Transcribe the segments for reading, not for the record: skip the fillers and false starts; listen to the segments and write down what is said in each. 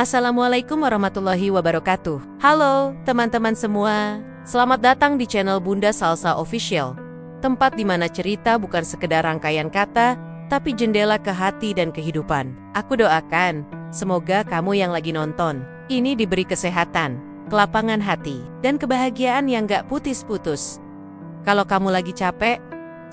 Assalamualaikum warahmatullahi wabarakatuh. Halo teman-teman semua, selamat datang di channel Bunda Salsa Official, tempat di mana cerita bukan sekedar rangkaian kata, tapi jendela ke hati dan kehidupan. Aku doakan, semoga kamu yang lagi nonton ini diberi kesehatan, kelapangan hati, dan kebahagiaan yang gak putus-putus. Kalau kamu lagi capek,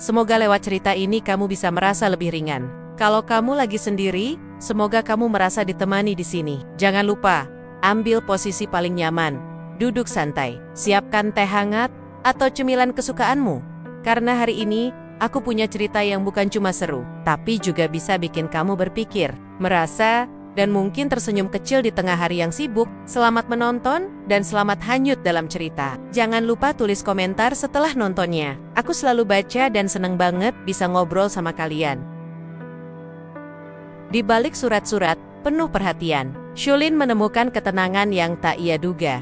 semoga lewat cerita ini kamu bisa merasa lebih ringan. Kalau kamu lagi sendiri, semoga kamu merasa ditemani di sini. Jangan lupa, ambil posisi paling nyaman, duduk santai, siapkan teh hangat atau cemilan kesukaanmu. Karena hari ini, aku punya cerita yang bukan cuma seru, tapi juga bisa bikin kamu berpikir, merasa, dan mungkin tersenyum kecil di tengah hari yang sibuk. Selamat menonton, dan selamat hanyut dalam cerita. Jangan lupa tulis komentar setelah nontonnya. Aku selalu baca dan seneng banget bisa ngobrol sama kalian. Di balik surat-surat, penuh perhatian, Shulin menemukan ketenangan yang tak ia duga.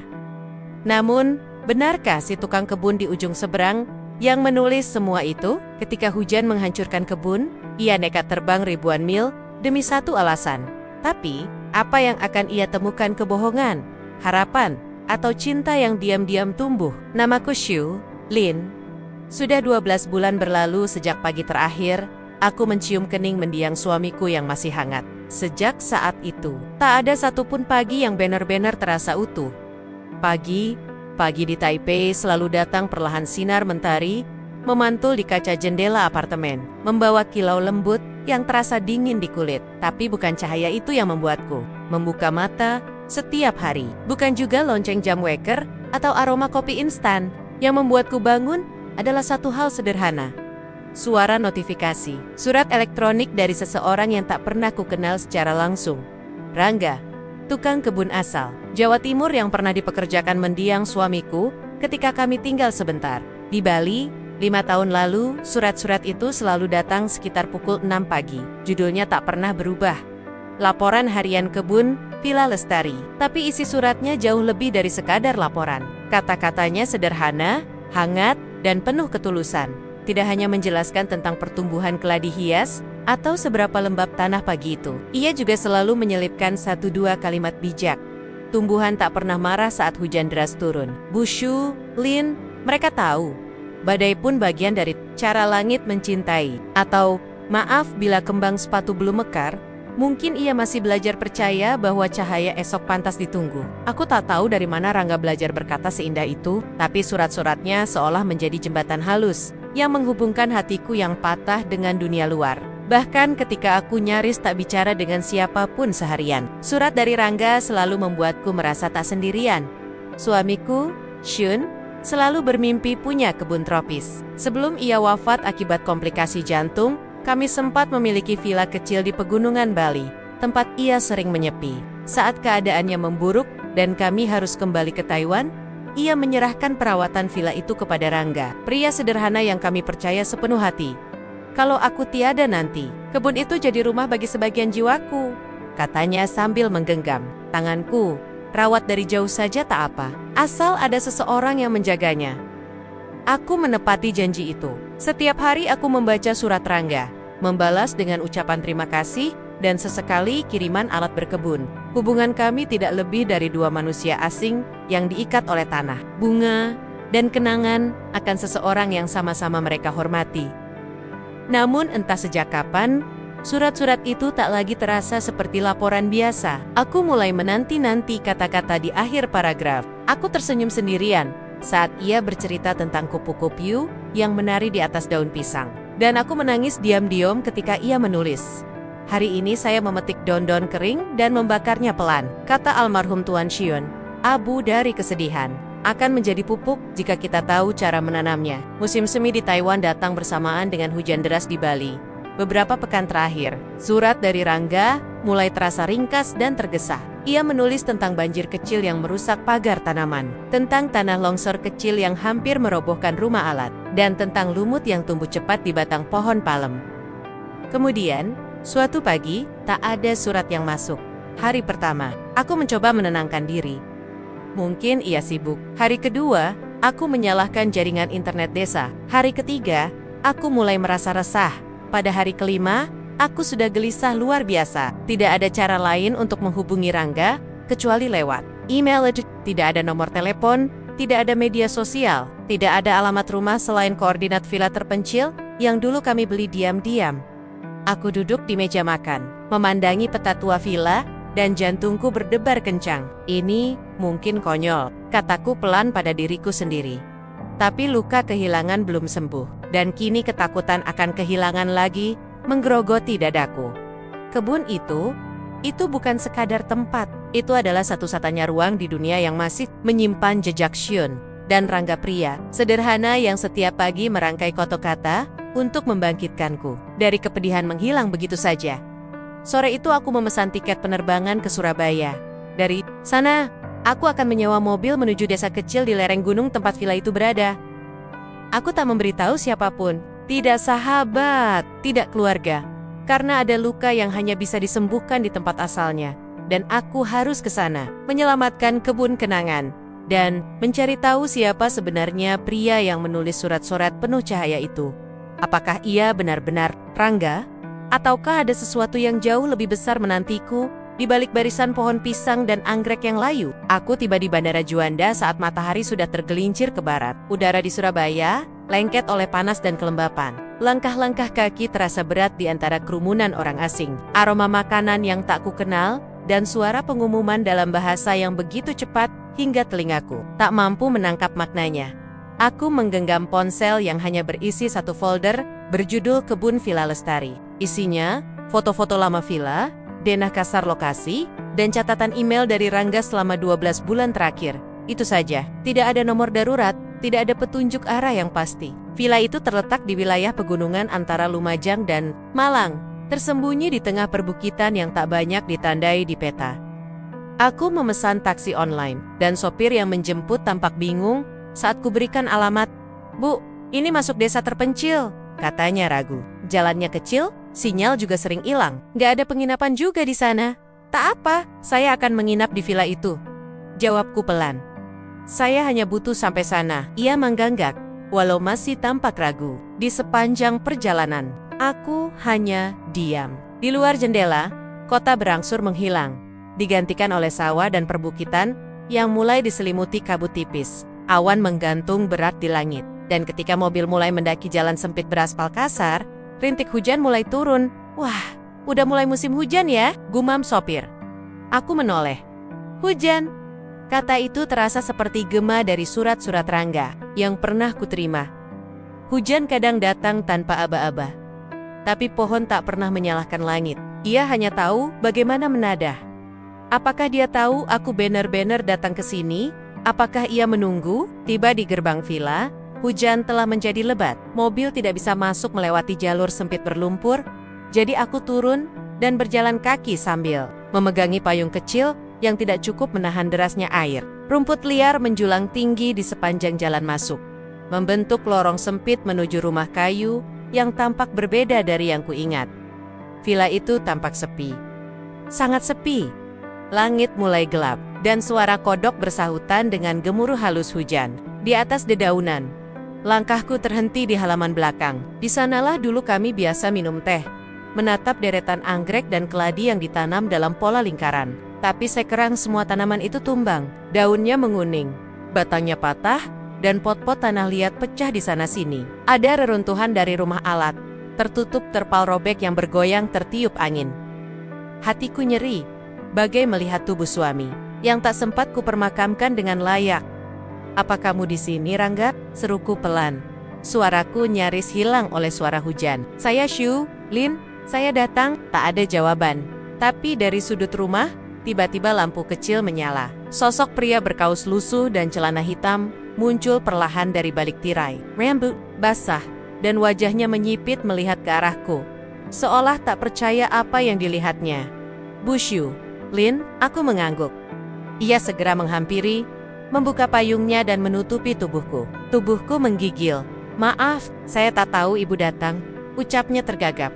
Namun, benarkah si tukang kebun di ujung seberang yang menulis semua itu? Ketika hujan menghancurkan kebun, ia nekat terbang ribuan mil demi satu alasan. Tapi, apa yang akan ia temukan? Kebohongan, harapan, atau cinta yang diam-diam tumbuh? Namaku Shulin. Sudah 12 bulan berlalu sejak pagi terakhir aku mencium kening mendiang suamiku yang masih hangat. Sejak saat itu, tak ada satupun pagi yang benar-benar terasa utuh. Pagi di Taipei selalu datang perlahan, sinar mentari memantul di kaca jendela apartemen, membawa kilau lembut yang terasa dingin di kulit. Tapi bukan cahaya itu yang membuatku membuka mata setiap hari. Bukan juga lonceng jam weker atau aroma kopi instan. Yang membuatku bangun adalah satu hal sederhana. Suara notifikasi, surat elektronik dari seseorang yang tak pernah kukenal secara langsung. Rangga, tukang kebun asal Jawa Timur yang pernah dipekerjakan mendiang suamiku ketika kami tinggal sebentar di Bali 5 tahun lalu. Surat-surat itu selalu datang sekitar pukul 6 pagi. Judulnya tak pernah berubah. Laporan harian kebun Villa Lestari. Tapi isi suratnya jauh lebih dari sekadar laporan. Kata-katanya sederhana, hangat, dan penuh ketulusan. Tidak hanya menjelaskan tentang pertumbuhan keladi hias atau seberapa lembab tanah pagi itu. Ia juga selalu menyelipkan 1-2 kalimat bijak. Tumbuhan tak pernah marah saat hujan deras turun. Bu Shulin, mereka tahu. Badai pun bagian dari cara langit mencintai. Atau, maaf bila kembang sepatu belum mekar. Mungkin ia masih belajar percaya bahwa cahaya esok pantas ditunggu. Aku tak tahu dari mana Rangga belajar berkata seindah itu, tapi surat-suratnya seolah menjadi jembatan halus yang menghubungkan hatiku yang patah dengan dunia luar. Bahkan ketika aku nyaris tak bicara dengan siapapun seharian, surat dari Rangga selalu membuatku merasa tak sendirian. Suamiku, Shun, selalu bermimpi punya kebun tropis. Sebelum ia wafat akibat komplikasi jantung, kami sempat memiliki villa kecil di pegunungan Bali, tempat ia sering menyepi. Saat keadaannya memburuk dan kami harus kembali ke Taiwan, ia menyerahkan perawatan villa itu kepada Rangga, pria sederhana yang kami percaya sepenuh hati. Kalau aku tiada nanti, kebun itu jadi rumah bagi sebagian jiwaku, katanya sambil menggenggam tanganku. Rawat dari jauh saja tak apa, asal ada seseorang yang menjaganya. Aku menepati janji itu. Setiap hari aku membaca surat Rangga, membalas dengan ucapan terima kasih, dan sesekali kiriman alat berkebun. Hubungan kami tidak lebih dari 2 manusia asing yang diikat oleh tanah, bunga, dan kenangan akan seseorang yang sama-sama mereka hormati. Namun entah sejak kapan, surat-surat itu tak lagi terasa seperti laporan biasa. Aku mulai menanti-nanti kata-kata di akhir paragraf. Aku tersenyum sendirian saat ia bercerita tentang kupu-kupu yang menari di atas daun pisang. Dan aku menangis diam-diam ketika ia menulis, "Hari ini saya memetik daun-daun kering dan membakarnya pelan," kata almarhum Tuan Shun. "Abu dari kesedihan akan menjadi pupuk jika kita tahu cara menanamnya." Musim semi di Taiwan datang bersamaan dengan hujan deras di Bali. Beberapa pekan terakhir, surat dari Rangga mulai terasa ringkas dan tergesa. Ia menulis tentang banjir kecil yang merusak pagar tanaman, tentang tanah longsor kecil yang hampir merobohkan rumah alat, dan tentang lumut yang tumbuh cepat di batang pohon palem. Kemudian, suatu pagi, tak ada surat yang masuk. Hari pertama, aku mencoba menenangkan diri. Mungkin ia sibuk. Hari kedua, aku menyalahkan jaringan internet desa. Hari ketiga, aku mulai merasa resah. Pada hari kelima, aku sudah gelisah luar biasa. Tidak ada cara lain untuk menghubungi Rangga kecuali lewat email. Tidak ada nomor telepon, tidak ada media sosial, tidak ada alamat rumah selain koordinat villa terpencil yang dulu kami beli diam-diam. Aku duduk di meja makan, memandangi peta tua villa, dan jantungku berdebar kencang. Ini mungkin konyol, kataku pelan pada diriku sendiri. Tapi luka kehilangan belum sembuh, dan kini ketakutan akan kehilangan lagi menggerogoti dadaku. Kebun itu bukan sekadar tempat. Itu adalah satu-satunya ruang di dunia yang masih menyimpan jejak Shun dan Rangga pria sederhana yang setiap pagi merangkai kata-kata untuk membangkitkanku dari kepedihan menghilang begitu saja. Sore itu aku memesan tiket penerbangan ke Surabaya. Dari sana, aku akan menyewa mobil menuju desa kecil di lereng gunung tempat villa itu berada. Aku tak memberitahu siapapun, tidak sahabat, tidak keluarga, karena ada luka yang hanya bisa disembuhkan di tempat asalnya. Dan aku harus ke sana, menyelamatkan kebun kenangan, dan mencari tahu siapa sebenarnya pria yang menulis surat-surat penuh cahaya itu. Apakah ia benar-benar Rangga? Ataukah ada sesuatu yang jauh lebih besar menantiku di balik barisan pohon pisang dan anggrek yang layu? Aku tiba di Bandara Juanda saat matahari sudah tergelincir ke barat. Udara di Surabaya lengket oleh panas dan kelembapan. Langkah-langkah kaki terasa berat di antara kerumunan orang asing. Aroma makanan yang tak kukenal dan suara pengumuman dalam bahasa yang begitu cepat hingga telingaku tak mampu menangkap maknanya. Aku menggenggam ponsel yang hanya berisi satu folder berjudul Kebun Villa Lestari. Isinya foto-foto lama villa, denah kasar lokasi, dan catatan email dari Rangga selama 12 bulan terakhir. Itu saja, tidak ada nomor darurat, tidak ada petunjuk arah yang pasti. Villa itu terletak di wilayah pegunungan antara Lumajang dan Malang, tersembunyi di tengah perbukitan yang tak banyak ditandai di peta. Aku memesan taksi online, dan sopir yang menjemput tampak bingung saat kuberikan alamat. "Bu, ini masuk desa terpencil," katanya ragu. "Jalannya kecil, sinyal juga sering hilang. Nggak ada penginapan juga di sana." "Tak apa, saya akan menginap di villa itu," jawabku pelan. "Saya hanya butuh sampai sana." Ia mengganggak, walau masih tampak ragu. Di sepanjang perjalanan, aku hanya diam. Di luar jendela, kota berangsur menghilang, digantikan oleh sawah dan perbukitan yang mulai diselimuti kabut tipis. Awan menggantung berat di langit, dan ketika mobil mulai mendaki jalan sempit beraspal kasar, rintik hujan mulai turun. "Wah, udah mulai musim hujan ya," gumam sopir. Aku menoleh. "Hujan," kata itu terasa seperti gema dari surat-surat Rangga yang pernah kuterima. Hujan kadang datang tanpa aba-aba, tapi pohon tak pernah menyalahkan langit. Ia hanya tahu bagaimana menadah. Apakah dia tahu aku benar-benar datang ke sini? Apakah ia menunggu? Tiba di gerbang villa, hujan telah menjadi lebat. Mobil tidak bisa masuk melewati jalur sempit berlumpur, jadi aku turun dan berjalan kaki sambil memegangi payung kecil yang tidak cukup menahan derasnya air. Rumput liar menjulang tinggi di sepanjang jalan masuk, membentuk lorong sempit menuju rumah kayu yang tampak berbeda dari yang kuingat. Villa itu tampak sepi. Sangat sepi. Langit mulai gelap, dan suara kodok bersahutan dengan gemuruh halus hujan. Di atas dedaunan, langkahku terhenti di halaman belakang. Di sanalah dulu kami biasa minum teh, menatap deretan anggrek dan keladi yang ditanam dalam pola lingkaran. Tapi sekarang semua tanaman itu tumbang, daunnya menguning, batangnya patah, dan pot-pot tanah liat pecah di sana-sini. Ada reruntuhan dari rumah alat, tertutup terpal robek yang bergoyang tertiup angin. Hatiku nyeri, bagai melihat tubuh suami yang tak sempat kupermakamkan dengan layak. "Apa kamu di sini, Rangga?" seruku pelan. Suaraku nyaris hilang oleh suara hujan. "Saya Shu, Lin, saya datang." Tak ada jawaban. Tapi dari sudut rumah, tiba-tiba lampu kecil menyala. Sosok pria berkaus lusuh dan celana hitam muncul perlahan dari balik tirai. Rambut basah dan wajahnya menyipit melihat ke arahku, seolah tak percaya apa yang dilihatnya. "Bu Shu, Lin," aku mengangguk. Ia segera menghampiri, membuka payungnya dan menutupi tubuhku. Tubuhku menggigil. "Maaf, saya tak tahu ibu datang," ucapnya tergagap.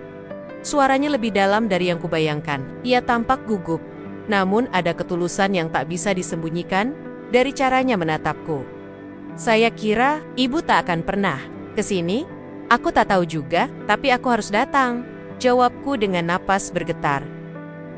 Suaranya lebih dalam dari yang kubayangkan. Ia tampak gugup, namun ada ketulusan yang tak bisa disembunyikan dari caranya menatapku. "Saya kira ibu tak akan pernah ke sini." "Aku tak tahu juga, tapi aku harus datang," jawabku dengan napas bergetar.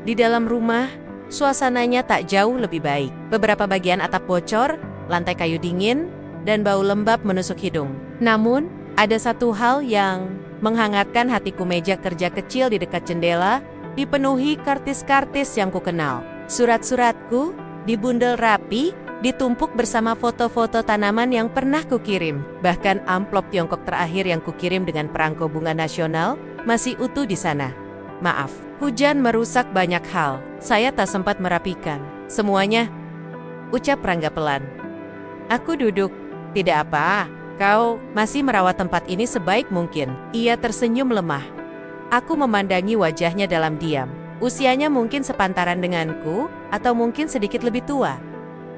Di dalam rumah, suasananya tak jauh lebih baik. Beberapa bagian atap bocor, lantai kayu dingin, dan bau lembab menusuk hidung. Namun, ada satu hal yang menghangatkan hatiku. Meja kerja kecil di dekat jendela dipenuhi kartis-kartis yang kukenal. Surat-suratku dibundel rapi, ditumpuk bersama foto-foto tanaman yang pernah kukirim. Bahkan amplop Tiongkok terakhir yang kukirim dengan perangko bunga nasional masih utuh di sana. Maaf, hujan merusak banyak hal. Saya tak sempat merapikan semuanya, ucap Rangga pelan. Aku duduk. Tidak apa, kau masih merawat tempat ini sebaik mungkin. Ia tersenyum lemah. Aku memandangi wajahnya dalam diam. Usianya mungkin sepantaran denganku, atau mungkin sedikit lebih tua.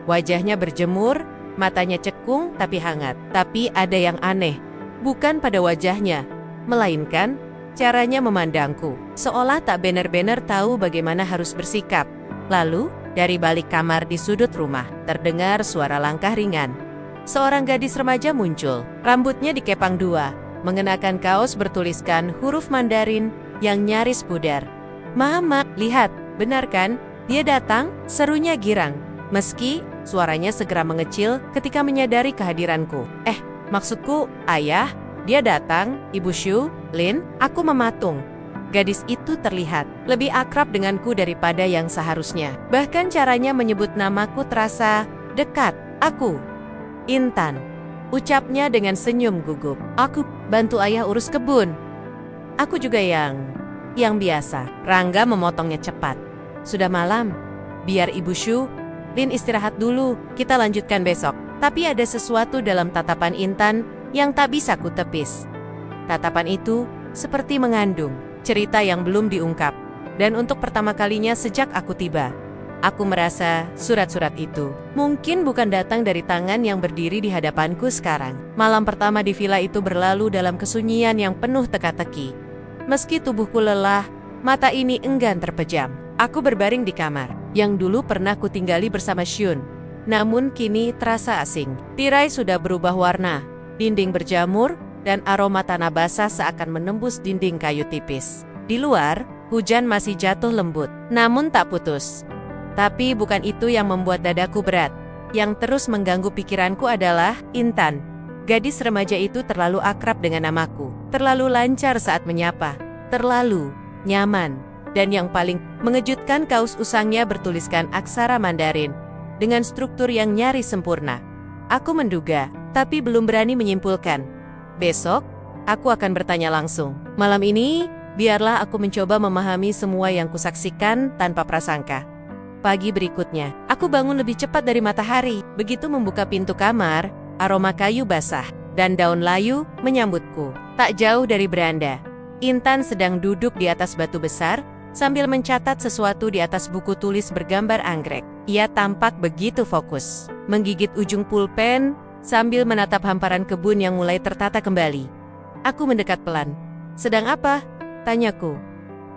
Wajahnya berjemur, matanya cekung tapi hangat. Tapi ada yang aneh, bukan pada wajahnya, melainkan caranya memandangku. Seolah tak benar-benar tahu bagaimana harus bersikap. Lalu, dari balik kamar di sudut rumah, terdengar suara langkah ringan. Seorang gadis remaja muncul, rambutnya dikepang dua, mengenakan kaos bertuliskan huruf Mandarin yang nyaris pudar. "Mama, lihat, benar kan? Dia datang," serunya girang. Meski suaranya segera mengecil ketika menyadari kehadiranku. Maksudku, ayah, dia datang, Ibu Shu, Lin, aku mematung. Gadis itu terlihat lebih akrab denganku daripada yang seharusnya. Bahkan caranya menyebut namaku terasa dekat. "Aku, Intan," ucapnya dengan senyum gugup. "Aku bantu ayah urus kebun." "Aku juga yang biasa." Rangga memotongnya cepat. "Sudah malam, biar Ibu Shu, Lin istirahat dulu, kita lanjutkan besok." Tapi ada sesuatu dalam tatapan Intan yang tak bisa kutepis. Tatapan itu seperti mengandung cerita yang belum diungkap. Dan untuk pertama kalinya sejak aku tiba, aku merasa surat-surat itu mungkin bukan datang dari tangan yang berdiri di hadapanku sekarang. Malam pertama di villa itu berlalu dalam kesunyian yang penuh teka-teki. Meski tubuhku lelah, mata ini enggan terpejam. Aku berbaring di kamar yang dulu pernah kutinggali bersama Shun. Namun kini terasa asing. Tirai sudah berubah warna, dinding berjamur, dan aroma tanah basah seakan menembus dinding kayu tipis. Di luar, hujan masih jatuh lembut, namun tak putus. Tapi bukan itu yang membuat dadaku berat. Yang terus mengganggu pikiranku adalah Intan. Gadis remaja itu terlalu akrab dengan namaku, terlalu lancar saat menyapa, terlalu nyaman. Dan yang paling mengejutkan, kaos usangnya bertuliskan aksara Mandarin dengan struktur yang nyaris sempurna. Aku menduga, tapi belum berani menyimpulkan. Besok, aku akan bertanya langsung. Malam ini, biarlah aku mencoba memahami semua yang kusaksikan tanpa prasangka. Pagi berikutnya, aku bangun lebih cepat dari matahari. Begitu membuka pintu kamar, aroma kayu basah dan daun layu menyambutku. Tak jauh dari beranda, Intan sedang duduk di atas batu besar, sambil mencatat sesuatu di atas buku tulis bergambar anggrek. Ia tampak begitu fokus, menggigit ujung pulpen sambil menatap hamparan kebun yang mulai tertata kembali. Aku mendekat pelan. "Sedang apa?" tanyaku.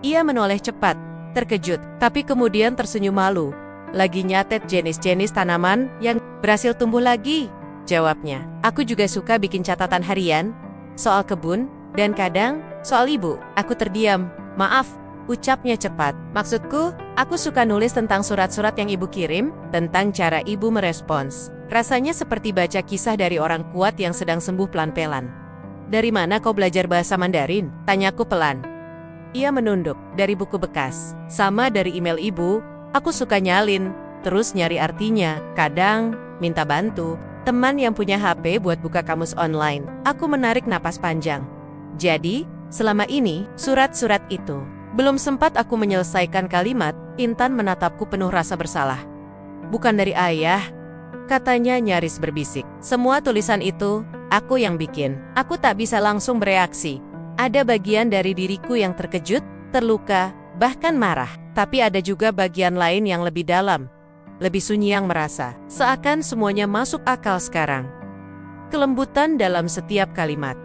Ia menoleh cepat, terkejut, tapi kemudian tersenyum malu. "Lagi nyatet jenis-jenis tanaman yang berhasil tumbuh lagi," jawabnya. "Aku juga suka bikin catatan harian, soal kebun, dan kadang soal ibu." Aku terdiam. "Maaf," ucapnya cepat. "Maksudku, aku suka nulis tentang surat-surat yang ibu kirim, tentang cara ibu merespons. Rasanya seperti baca kisah dari orang kuat yang sedang sembuh pelan-pelan." "Dari mana kau belajar bahasa Mandarin?" tanyaku pelan. Ia menunduk. "Dari buku bekas. Sama dari email ibu, aku suka nyalin, terus nyari artinya. Kadang minta bantu teman yang punya HP buat buka kamus online." Aku menarik napas panjang. Jadi, selama ini, surat-surat itu belum sempat aku menyelesaikan kalimat, Intan menatapku penuh rasa bersalah. "Bukan dari ayah," katanya nyaris berbisik. "Semua tulisan itu, aku yang bikin." Aku tak bisa langsung bereaksi. Ada bagian dari diriku yang terkejut, terluka, bahkan marah. Tapi ada juga bagian lain yang lebih dalam, lebih sunyi yang merasa seakan semuanya masuk akal sekarang. Kelembutan dalam setiap kalimat,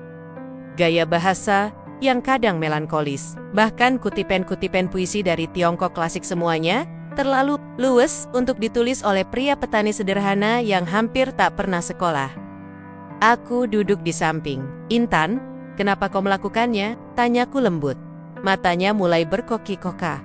gaya bahasa yang kadang melankolis, bahkan kutipan-kutipan puisi dari Tiongkok klasik, semuanya terlalu luwes untuk ditulis oleh pria petani sederhana yang hampir tak pernah sekolah. Aku duduk di samping. "Intan, kenapa kau melakukannya?" tanyaku lembut. Matanya mulai berkoki-koka.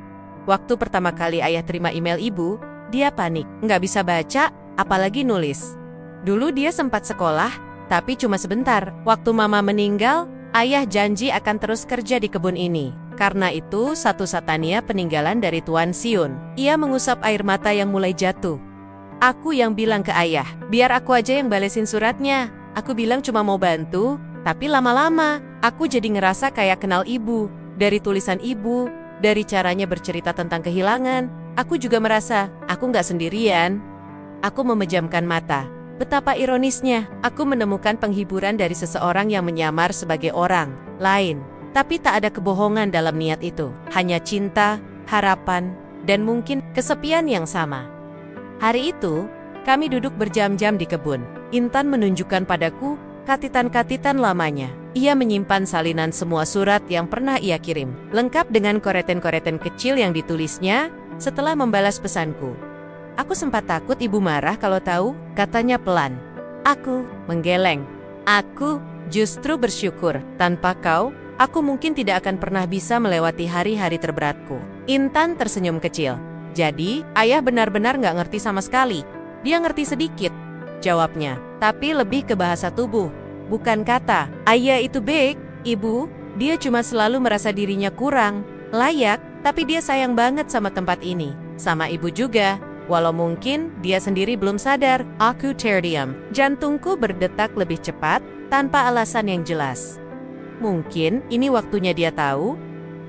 Waktu pertama kali ayah terima email ibu, dia panik, nggak bisa baca, apalagi nulis. Dulu dia sempat sekolah, tapi cuma sebentar. Waktu mama meninggal, ayah janji akan terus kerja di kebun ini. Karena itu, satu Satania peninggalan dari Tuan Siun. Ia mengusap air mata yang mulai jatuh. Aku yang bilang ke ayah, biar aku aja yang balesin suratnya. Aku bilang cuma mau bantu, tapi lama-lama, aku jadi ngerasa kayak kenal ibu. Dari tulisan ibu, dari caranya bercerita tentang kehilangan, aku juga merasa, aku nggak sendirian. Aku memejamkan mata. Betapa ironisnya, aku menemukan penghiburan dari seseorang yang menyamar sebagai orang lain. Tapi tak ada kebohongan dalam niat itu. Hanya cinta, harapan, dan mungkin kesepian yang sama. Hari itu, kami duduk berjam-jam di kebun. Intan menunjukkan padaku katitan-katitan lamanya. Ia menyimpan salinan semua surat yang pernah ia kirim, lengkap dengan koreten-koreten kecil yang ditulisnya setelah membalas pesanku. Aku sempat takut ibu marah kalau tahu, katanya pelan. Aku menggeleng. Aku justru bersyukur. Tanpa kau, aku mungkin tidak akan pernah bisa melewati hari-hari terberatku. Intan tersenyum kecil. Jadi, ayah benar-benar nggak ngerti sama sekali. Dia ngerti sedikit, jawabnya. Tapi lebih ke bahasa tubuh, bukan kata. Ayah itu baik, ibu. Dia cuma selalu merasa dirinya kurang, layak, tapi dia sayang banget sama tempat ini. Sama ibu juga, walau mungkin dia sendiri belum sadar. Aku terdiam. Jantungku berdetak lebih cepat, tanpa alasan yang jelas. Mungkin ini waktunya dia tahu,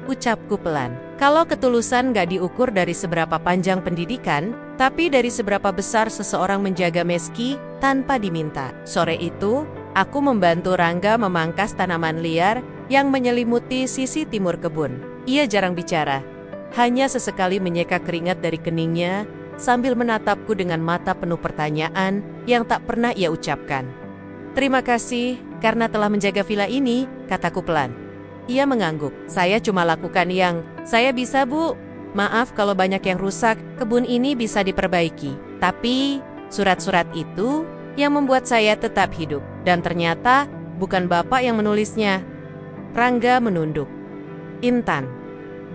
ucapku pelan. Kalau ketulusan gak diukur dari seberapa panjang pendidikan, tapi dari seberapa besar seseorang menjaga meski tanpa diminta. Sore itu, aku membantu Rangga memangkas tanaman liar yang menyelimuti sisi timur kebun. Ia jarang bicara, hanya sesekali menyeka keringat dari keningnya sambil menatapku dengan mata penuh pertanyaan yang tak pernah ia ucapkan. Terima kasih karena telah menjaga villa ini, kataku pelan. Ia mengangguk. Saya cuma lakukan yang saya bisa, Bu. Maaf kalau banyak yang rusak, kebun ini bisa diperbaiki. Tapi surat-surat itu yang membuat saya tetap hidup. Dan ternyata bukan Bapak yang menulisnya. Rangga menunduk. Intan.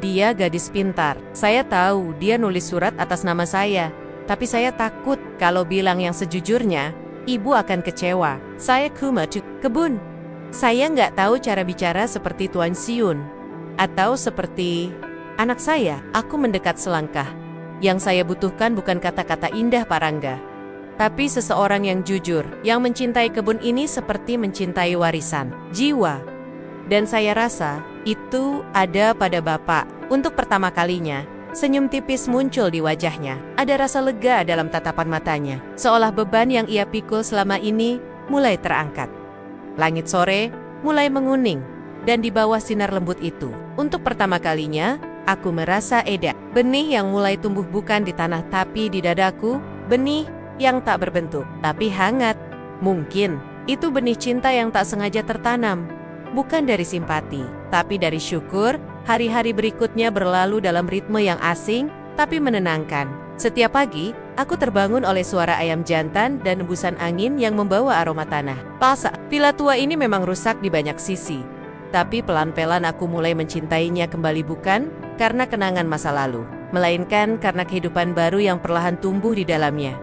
Dia gadis pintar. Saya tahu dia nulis surat atas nama saya. Tapi saya takut kalau bilang yang sejujurnya, ibu akan kecewa. Saya kumatu kebun. Saya nggak tahu cara bicara seperti Tuan Siun. Atau seperti anak saya. Aku mendekat selangkah. Yang saya butuhkan bukan kata-kata indah, Pak Rangga. Tapi seseorang yang jujur, yang mencintai kebun ini seperti mencintai warisan, jiwa. Dan saya rasa, itu ada pada Bapak. Untuk pertama kalinya, senyum tipis muncul di wajahnya. Ada rasa lega dalam tatapan matanya. Seolah beban yang ia pikul selama ini mulai terangkat. Langit sore mulai menguning, dan di bawah sinar lembut itu, untuk pertama kalinya, aku merasa Eda. Benih yang mulai tumbuh bukan di tanah tapi di dadaku, benih yang tak berbentuk, tapi hangat. Mungkin, itu benih cinta yang tak sengaja tertanam. Bukan dari simpati, tapi dari syukur. Hari-hari berikutnya berlalu dalam ritme yang asing, tapi menenangkan. Setiap pagi, aku terbangun oleh suara ayam jantan dan embusan angin yang membawa aroma tanah. Palsa, villa tua ini memang rusak di banyak sisi. Tapi pelan-pelan aku mulai mencintainya kembali, bukan karena kenangan masa lalu, melainkan karena kehidupan baru yang perlahan tumbuh di dalamnya.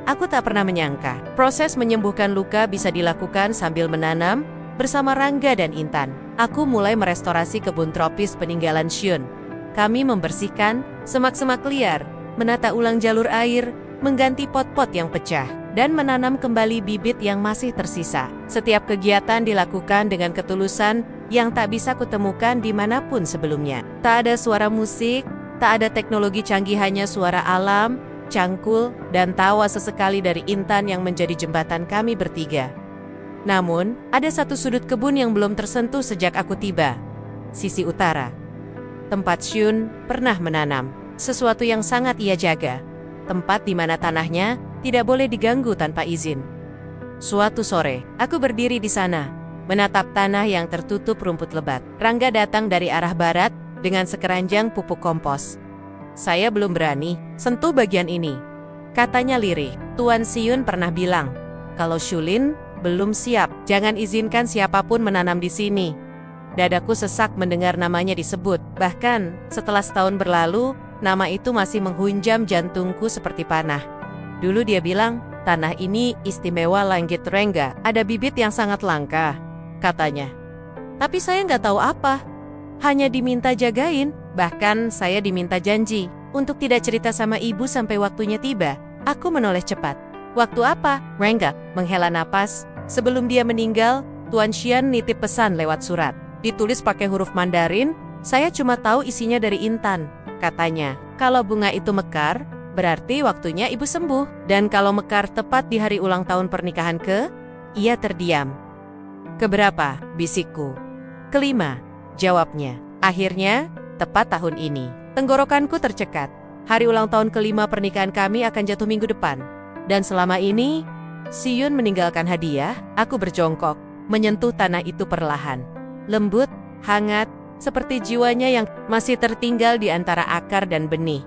Aku tak pernah menyangka, proses menyembuhkan luka bisa dilakukan sambil menanam bersama Rangga dan Intan. Aku mulai merestorasi kebun tropis peninggalan Siun. Kami membersihkan semak-semak liar, menata ulang jalur air, mengganti pot-pot yang pecah, dan menanam kembali bibit yang masih tersisa. Setiap kegiatan dilakukan dengan ketulusan yang tak bisa kutemukan dimanapun sebelumnya. Tak ada suara musik, tak ada teknologi canggih, hanya suara alam, cangkul, dan tawa sesekali dari Intan yang menjadi jembatan kami bertiga. Namun, ada satu sudut kebun yang belum tersentuh sejak aku tiba. Sisi utara. Tempat Siun pernah menanam. Sesuatu yang sangat ia jaga. Tempat di mana tanahnya tidak boleh diganggu tanpa izin. Suatu sore, aku berdiri di sana, menatap tanah yang tertutup rumput lebat. Rangga datang dari arah barat dengan sekeranjang pupuk kompos. Saya belum berani sentuh bagian ini, katanya lirih. Tuan Siun pernah bilang, kalau Shulin belum siap, jangan izinkan siapapun menanam di sini. Dadaku sesak mendengar namanya disebut. Bahkan, setelah setahun berlalu, Nama itu masih menghunjam jantungku seperti panah. Dulu dia bilang, tanah ini istimewa Langit Rengga, ada bibit yang sangat langka, katanya. Tapi saya nggak tahu apa. Hanya diminta jagain, bahkan saya diminta janji untuk tidak cerita sama ibu sampai waktunya tiba. Aku menoleh cepat. Waktu apa? Rengga menghela napas. Sebelum dia meninggal, Tuan Xian nitip pesan lewat surat. Ditulis pakai huruf Mandarin, saya cuma tahu isinya dari Intan. Katanya, kalau bunga itu mekar, berarti waktunya ibu sembuh. Dan kalau mekar tepat di hari ulang tahun pernikahan ia terdiam. Keberapa? Bisikku. Kelima, jawabnya. Akhirnya, tepat tahun ini. Tenggorokanku tercekat. Hari ulang tahun kelima pernikahan kami akan jatuh minggu depan. Dan selama ini, Siyun meninggalkan hadiah, aku berjongkok, menyentuh tanah itu perlahan. Lembut, hangat, seperti jiwanya yang masih tertinggal di antara akar dan benih.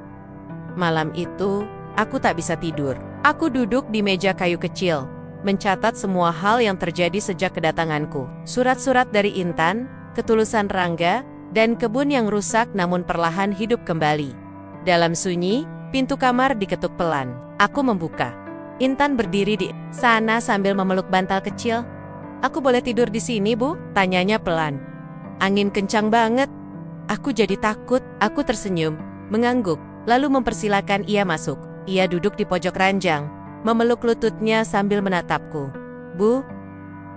Malam itu, aku tak bisa tidur. Aku duduk di meja kayu kecil, mencatat semua hal yang terjadi sejak kedatanganku. Surat-surat dari Intan, ketulusan Rangga, dan kebun yang rusak namun perlahan hidup kembali. Dalam sunyi, pintu kamar diketuk pelan. Aku membuka. Intan berdiri di sana sambil memeluk bantal kecil. "Aku boleh tidur di sini, Bu?" tanyanya pelan. Angin kencang banget. Aku jadi takut. Aku tersenyum, mengangguk, lalu mempersilakan ia masuk. Ia duduk di pojok ranjang, memeluk lututnya sambil menatapku. "Bu,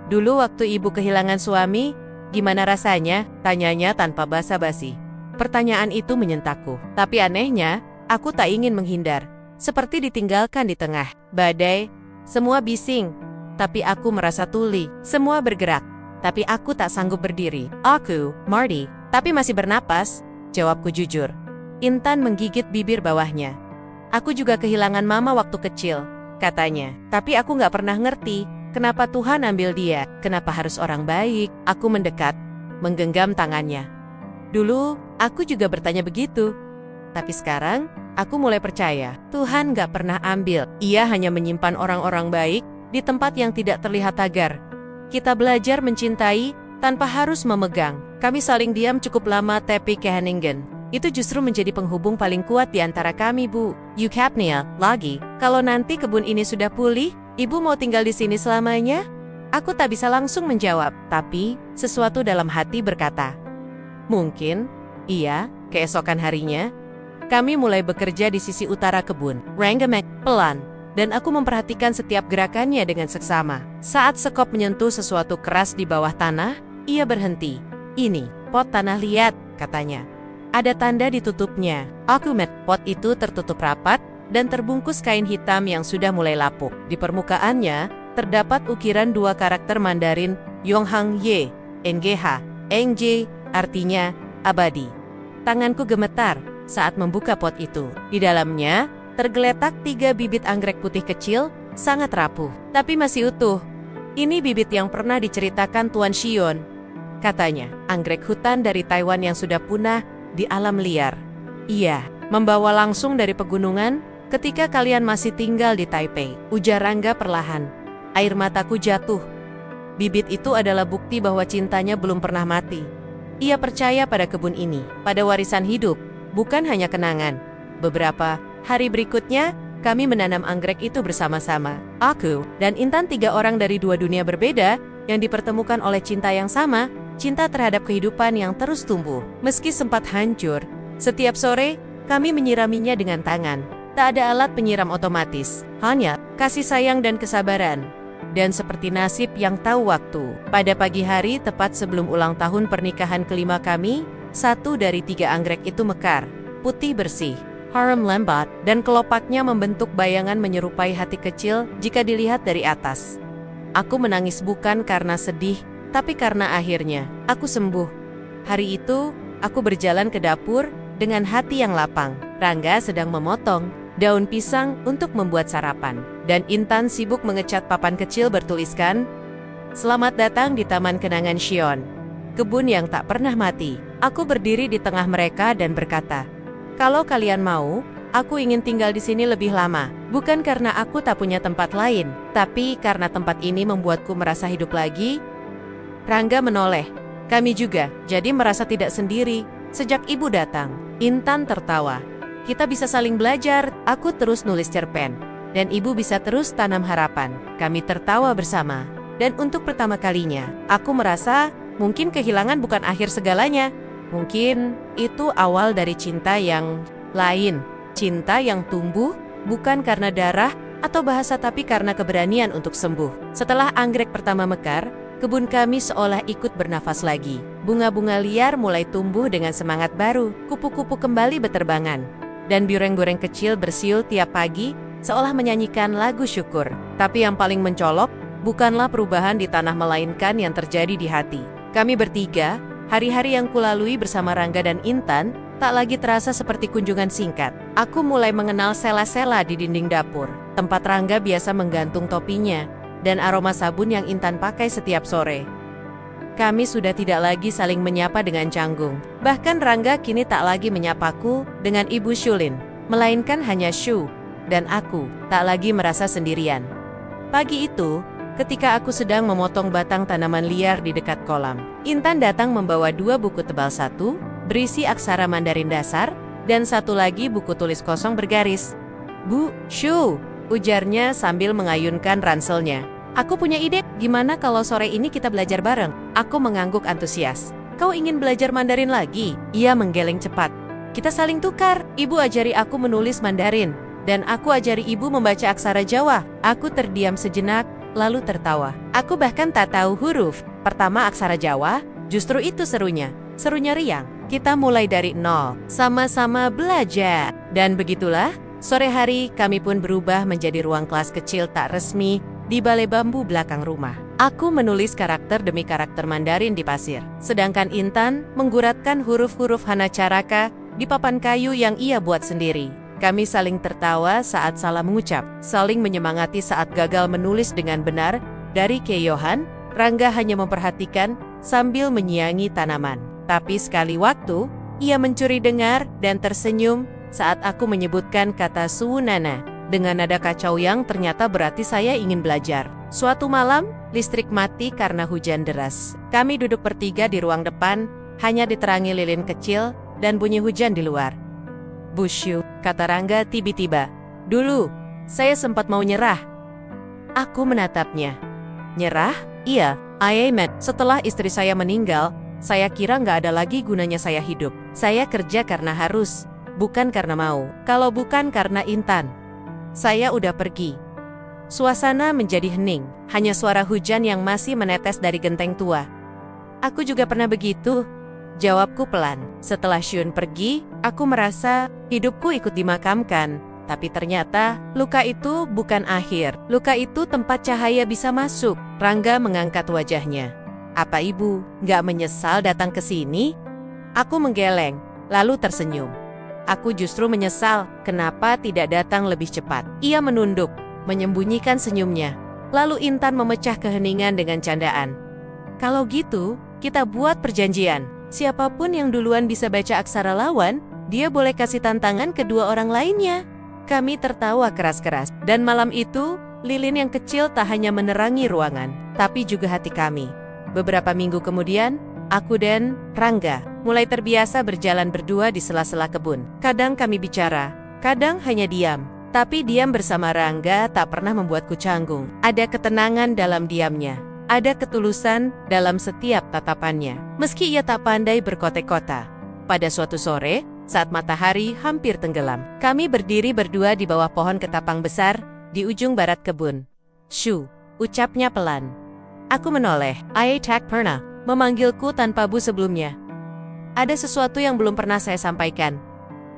dulu waktu ibu kehilangan suami, gimana rasanya?" tanyanya tanpa basa-basi. Pertanyaan itu menyentakku. Tapi anehnya, aku tak ingin menghindar. Seperti ditinggalkan di tengah badai. Semua bising, tapi aku merasa tuli. Semua bergerak, tapi aku tak sanggup berdiri. "Aku, Marty, tapi masih bernapas," jawabku jujur. Intan menggigit bibir bawahnya. "Aku juga kehilangan mama waktu kecil," katanya. "Tapi aku nggak pernah ngerti, kenapa Tuhan ambil dia, kenapa harus orang baik." Aku mendekat, menggenggam tangannya. Dulu, aku juga bertanya begitu. Tapi sekarang, aku mulai percaya, Tuhan nggak pernah ambil. Ia hanya menyimpan orang-orang baik di tempat yang tidak terlihat tagar. Kita belajar mencintai tanpa harus memegang. Kami saling diam cukup lama tapi Keheningen. Itu justru menjadi penghubung paling kuat di antara kami, Bu. Yukapnia, lagi, kalau nanti kebun ini sudah pulih, Ibu mau tinggal di sini selamanya? Aku tak bisa langsung menjawab, tapi sesuatu dalam hati berkata, mungkin. Iya, keesokan harinya, kami mulai bekerja di sisi utara kebun. Rangga pelan, dan aku memperhatikan setiap gerakannya dengan seksama. Saat sekop menyentuh sesuatu keras di bawah tanah, ia berhenti. "Ini, pot tanah, lihat," katanya. Ada tanda ditutupnya. Aku pot itu tertutup rapat dan terbungkus kain hitam yang sudah mulai lapuk. Di permukaannya, terdapat ukiran dua karakter Mandarin, Yonghang Ye, NGH, NJ, artinya abadi. Tanganku gemetar saat membuka pot itu. Di dalamnya, tergeletak 3 bibit anggrek putih kecil, sangat rapuh, tapi masih utuh. "Ini bibit yang pernah diceritakan Tuan Xion," katanya. "Anggrek hutan dari Taiwan yang sudah punah di alam liar. Iya, membawa langsung dari pegunungan ketika kalian masih tinggal di Taipei," ujar Rangga perlahan. Air mataku jatuh. Bibit itu adalah bukti bahwa cintanya belum pernah mati. Ia percaya pada kebun ini, pada warisan hidup, bukan hanya kenangan. Beberapa hari berikutnya, kami menanam anggrek itu bersama-sama. Aku dan Intan, 3 orang dari 2 dunia berbeda yang dipertemukan oleh cinta yang sama, cinta terhadap kehidupan yang terus tumbuh. Meski sempat hancur, setiap sore kami menyiraminya dengan tangan. Tak ada alat penyiram otomatis, hanya kasih sayang dan kesabaran. Dan seperti nasib yang tahu waktu, pada pagi hari tepat sebelum ulang tahun pernikahan kelima kami, 1 dari 3 anggrek itu mekar, putih bersih, harum lembat, dan kelopaknya membentuk bayangan menyerupai hati kecil jika dilihat dari atas. Aku menangis bukan karena sedih, tapi karena akhirnya aku sembuh. Hari itu, aku berjalan ke dapur dengan hati yang lapang. Rangga sedang memotong daun pisang untuk membuat sarapan, dan Intan sibuk mengecat papan kecil bertuliskan, "Selamat datang di Taman Kenangan Xion, kebun yang tak pernah mati." Aku berdiri di tengah mereka dan berkata, "Kalau kalian mau, aku ingin tinggal di sini lebih lama. Bukan karena aku tak punya tempat lain, tapi karena tempat ini membuatku merasa hidup lagi." Rangga menoleh. "Kami juga, jadi merasa tidak sendiri sejak ibu datang." Intan tertawa. kita bisa saling belajar. Aku terus nulis cerpen, dan ibu bisa terus tanam harapan. Kami tertawa bersama. Dan untuk pertama kalinya, aku merasa mungkin kehilangan bukan akhir segalanya. Mungkin itu awal dari cinta yang lain. Cinta yang tumbuh bukan karena darah atau bahasa, tapi karena keberanian untuk sembuh. Setelah anggrek pertama mekar, kebun kami seolah ikut bernafas lagi. Bunga-bunga liar mulai tumbuh dengan semangat baru. Kupu-kupu kembali beterbangan. Dan burung-burung kecil bersiul tiap pagi, seolah menyanyikan lagu syukur. Tapi yang paling mencolok, bukanlah perubahan di tanah, melainkan yang terjadi di hati. Kami bertiga, hari-hari yang kulalui bersama Rangga dan Intan, tak lagi terasa seperti kunjungan singkat. Aku mulai mengenal sela-sela di dinding dapur, tempat Rangga biasa menggantung topinya, dan aroma sabun yang Intan pakai setiap sore. Kami sudah tidak lagi saling menyapa dengan canggung. Bahkan Rangga kini tak lagi menyapaku dengan Ibu Shulin, melainkan hanya Shu, dan aku tak lagi merasa sendirian. Pagi itu, ketika aku sedang memotong batang tanaman liar di dekat kolam, Intan datang membawa 2 buku tebal, satu berisi aksara Mandarin dasar, dan satu lagi buku tulis kosong bergaris. "Bu, Shu," ujarnya sambil mengayunkan ranselnya. "Aku punya ide, gimana kalau sore ini kita belajar bareng?" Aku mengangguk antusias. "Kau ingin belajar Mandarin lagi?" Ia menggeleng cepat. "Kita saling tukar. Ibu ajari aku menulis Mandarin, dan aku ajari ibu membaca aksara Jawa." Aku terdiam sejenak, lalu tertawa. Aku bahkan tak tahu huruf pertama aksara Jawa. Justru itu serunya. Serunya riang. Kita mulai dari nol, sama-sama belajar. Dan begitulah, sore hari kami pun berubah menjadi ruang kelas kecil tak resmi di balai bambu belakang rumah. Aku menulis karakter demi karakter Mandarin di pasir, sedangkan Intan mengguratkan huruf-huruf Hanacaraka di papan kayu yang ia buat sendiri. Kami saling tertawa saat salah mengucap, saling menyemangati saat gagal menulis dengan benar. Dari keyohan, Rangga hanya memperhatikan sambil menyiangi tanaman. Tapi sekali waktu, ia mencuri dengar dan tersenyum saat aku menyebutkan kata suunana dengan nada kacau yang ternyata berarti saya ingin belajar. Suatu malam, listrik mati karena hujan deras. Kami duduk bertiga di ruang depan, hanya diterangi lilin kecil dan bunyi hujan di luar. "Bu Shu," kata Rangga tiba-tiba. "Dulu, saya sempat mau nyerah." Aku menatapnya. "Nyerah? Iya, Aimet. Setelah istri saya meninggal, saya kira nggak ada lagi gunanya saya hidup. Saya kerja karena harus, bukan karena mau. Kalau bukan karena Intan, saya udah pergi." Suasana menjadi hening, hanya suara hujan yang masih menetes dari genteng tua. "Aku juga pernah begitu," jawabku pelan. Setelah Shun pergi, aku merasa hidupku ikut dimakamkan. Tapi ternyata, luka itu bukan akhir. Luka itu tempat cahaya bisa masuk. Rangga mengangkat wajahnya. "Apa ibu nggak menyesal datang ke sini?" Aku menggeleng, lalu tersenyum. "Aku justru menyesal, kenapa tidak datang lebih cepat." Ia menunduk, menyembunyikan senyumnya. Lalu Intan memecah keheningan dengan candaan. "Kalau gitu, kita buat perjanjian. Siapapun yang duluan bisa baca aksara lawan, dia boleh kasih tantangan kedua orang lainnya." Kami tertawa keras-keras, dan malam itu, lilin yang kecil tak hanya menerangi ruangan, tapi juga hati kami. Beberapa minggu kemudian, aku dan Rangga mulai terbiasa berjalan berdua di sela-sela kebun. Kadang kami bicara, kadang hanya diam. Tapi diam bersama Rangga tak pernah membuatku canggung. Ada ketenangan dalam diamnya. Ada ketulusan dalam setiap tatapannya. Meski ia tak pandai berkote-kota. Pada suatu sore, saat matahari hampir tenggelam, kami berdiri berdua di bawah pohon ketapang besar di ujung barat kebun. "Shu," ucapnya pelan. Aku menoleh. "I tak pernah memanggilku tanpa bu sebelumnya. Ada sesuatu yang belum pernah saya sampaikan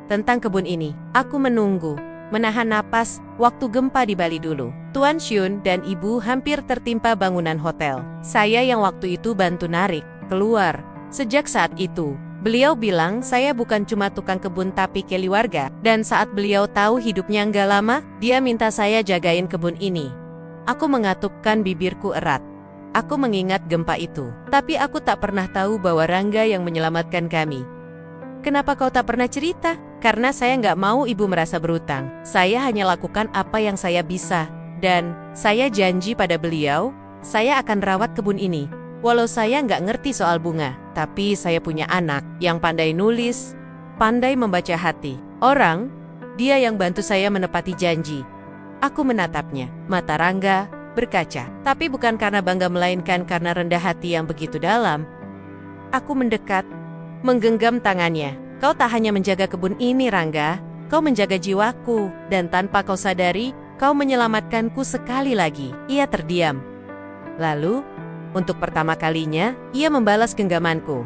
tentang kebun ini." Aku menunggu, menahan napas, waktu gempa di Bali dulu. Tuan Shun dan ibu hampir tertimpa bangunan hotel. Saya yang waktu itu bantu narik keluar. Sejak saat itu, beliau bilang saya bukan cuma tukang kebun tapi keluarga. Dan saat beliau tahu hidupnya nggak lama, dia minta saya jagain kebun ini. Aku mengatupkan bibirku erat. Aku mengingat gempa itu. Tapi aku tak pernah tahu bahwa Rangga yang menyelamatkan kami. "Kenapa kau tak pernah cerita?" "Karena saya nggak mau ibu merasa berutang. Saya hanya lakukan apa yang saya bisa. Dan saya janji pada beliau, saya akan rawat kebun ini. Walau saya nggak ngerti soal bunga, tapi saya punya anak yang pandai nulis, pandai membaca hati orang, Dia yang bantu saya menepati janji. Aku menatapnya. Mata Rangga berkaca. Tapi bukan karena bangga melainkan karena rendah hati yang begitu dalam. Aku mendekat, menggenggam tangannya. Kau tak hanya menjaga kebun ini, Rangga. Kau menjaga jiwaku. Dan tanpa kau sadari, kau menyelamatkanku sekali lagi. Ia terdiam. Lalu, untuk pertama kalinya, ia membalas genggamanku.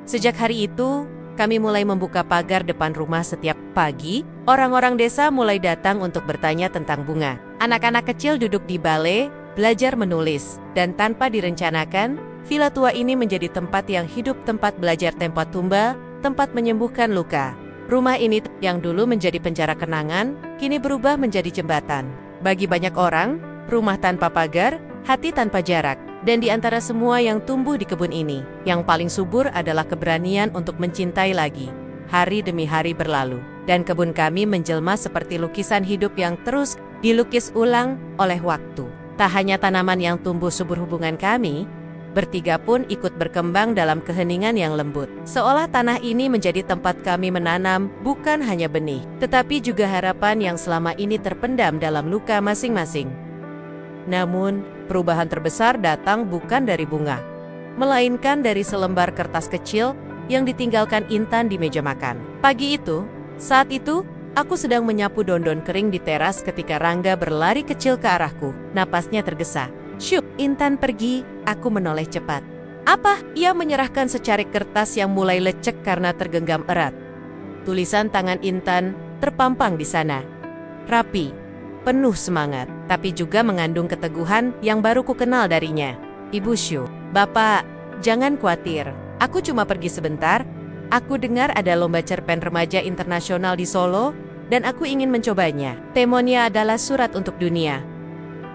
Sejak hari itu, kami mulai membuka pagar depan rumah setiap pagi. Orang-orang desa mulai datang untuk bertanya tentang bunga. Anak-anak kecil duduk di balai, belajar menulis. Dan tanpa direncanakan, villa tua ini menjadi tempat yang hidup, tempat belajar tempat tumba, tempat menyembuhkan luka. Rumah ini yang dulu menjadi penjara kenangan, kini berubah menjadi jembatan. Bagi banyak orang, rumah tanpa pagar, hati tanpa jarak. Dan di antara semua yang tumbuh di kebun ini, yang paling subur adalah keberanian untuk mencintai lagi. Hari demi hari berlalu, dan kebun kami menjelma seperti lukisan hidup yang terus dilukis ulang oleh waktu. Tak hanya tanaman yang tumbuh subur, hubungan kami bertiga pun ikut berkembang dalam keheningan yang lembut. Seolah tanah ini menjadi tempat kami menanam bukan hanya benih, tetapi juga harapan yang selama ini terpendam dalam luka masing-masing. Namun, perubahan terbesar datang bukan dari bunga, melainkan dari selembar kertas kecil yang ditinggalkan Intan di meja makan. Pagi itu, saat itu, aku sedang menyapu daun-daun kering di teras ketika Rangga berlari kecil ke arahku. Napasnya tergesa. "Syuk, Intan pergi," aku menoleh cepat. "Apa?" Ia menyerahkan secarik kertas yang mulai lecek karena tergenggam erat. Tulisan tangan Intan terpampang di sana. Rapi, penuh semangat, tapi juga mengandung keteguhan yang baru ku kenal darinya. "Ibu Syu, Bapak, jangan khawatir. Aku cuma pergi sebentar. Aku dengar ada lomba cerpen remaja internasional di Solo, dan aku ingin mencobanya. Temanya adalah surat untuk dunia.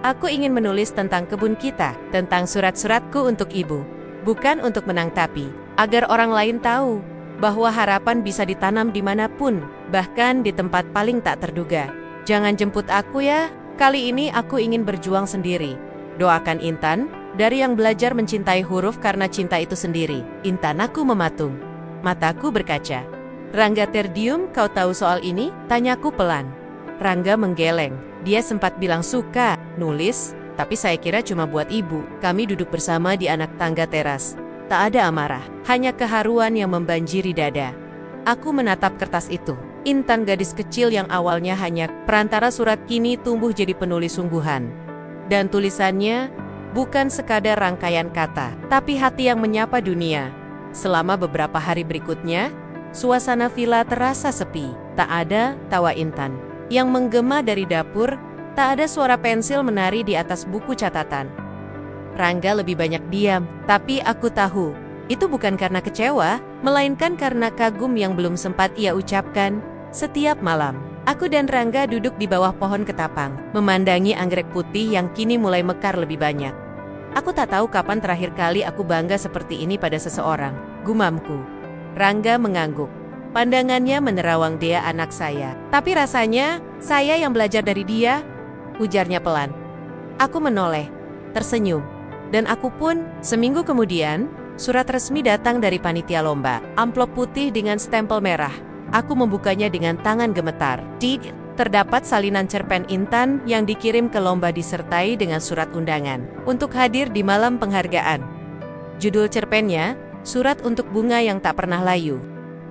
Aku ingin menulis tentang kebun kita, tentang surat-suratku untuk ibu. Bukan untuk menang tapi, agar orang lain tahu bahwa harapan bisa ditanam dimanapun, bahkan di tempat paling tak terduga. Jangan jemput aku ya, kali ini aku ingin berjuang sendiri. Doakan Intan, dari yang belajar mencintai huruf karena cinta itu sendiri." Intan, aku mematung. Mataku berkaca. "Rangga terdium, kau tahu soal ini?" Tanyaku pelan. Rangga menggeleng. Dia sempat bilang suka nulis, tapi saya kira cuma buat ibu. Kami duduk bersama di anak tangga teras. Tak ada amarah, hanya keharuan yang membanjiri dada. Aku menatap kertas itu. Intan, gadis kecil yang awalnya hanya perantara surat, kini tumbuh jadi penulis sungguhan. Dan tulisannya bukan sekadar rangkaian kata, tapi hati yang menyapa dunia. Selama beberapa hari berikutnya, suasana villa terasa sepi. Tak ada tawa Intan yang menggema dari dapur, tak ada suara pensil menari di atas buku catatan. Rangga lebih banyak diam, tapi aku tahu itu bukan karena kecewa, melainkan karena kagum yang belum sempat ia ucapkan. Setiap malam, aku dan Rangga duduk di bawah pohon ketapang, memandangi anggrek putih yang kini mulai mekar lebih banyak. Aku tak tahu kapan terakhir kali aku bangga seperti ini pada seseorang, gumamku. Rangga mengangguk. Pandangannya menerawang. "Dia anak saya. Tapi rasanya, saya yang belajar dari dia," ujarnya pelan. Aku menoleh, tersenyum. Dan aku pun. Seminggu kemudian, surat resmi datang dari panitia lomba. Amplop putih dengan stempel merah. Aku membukanya dengan tangan gemetar. Terdapat salinan cerpen Intan yang dikirim ke lomba disertai dengan surat undangan untuk hadir di malam penghargaan. Judul cerpennya, Surat untuk Bunga yang Tak Pernah Layu.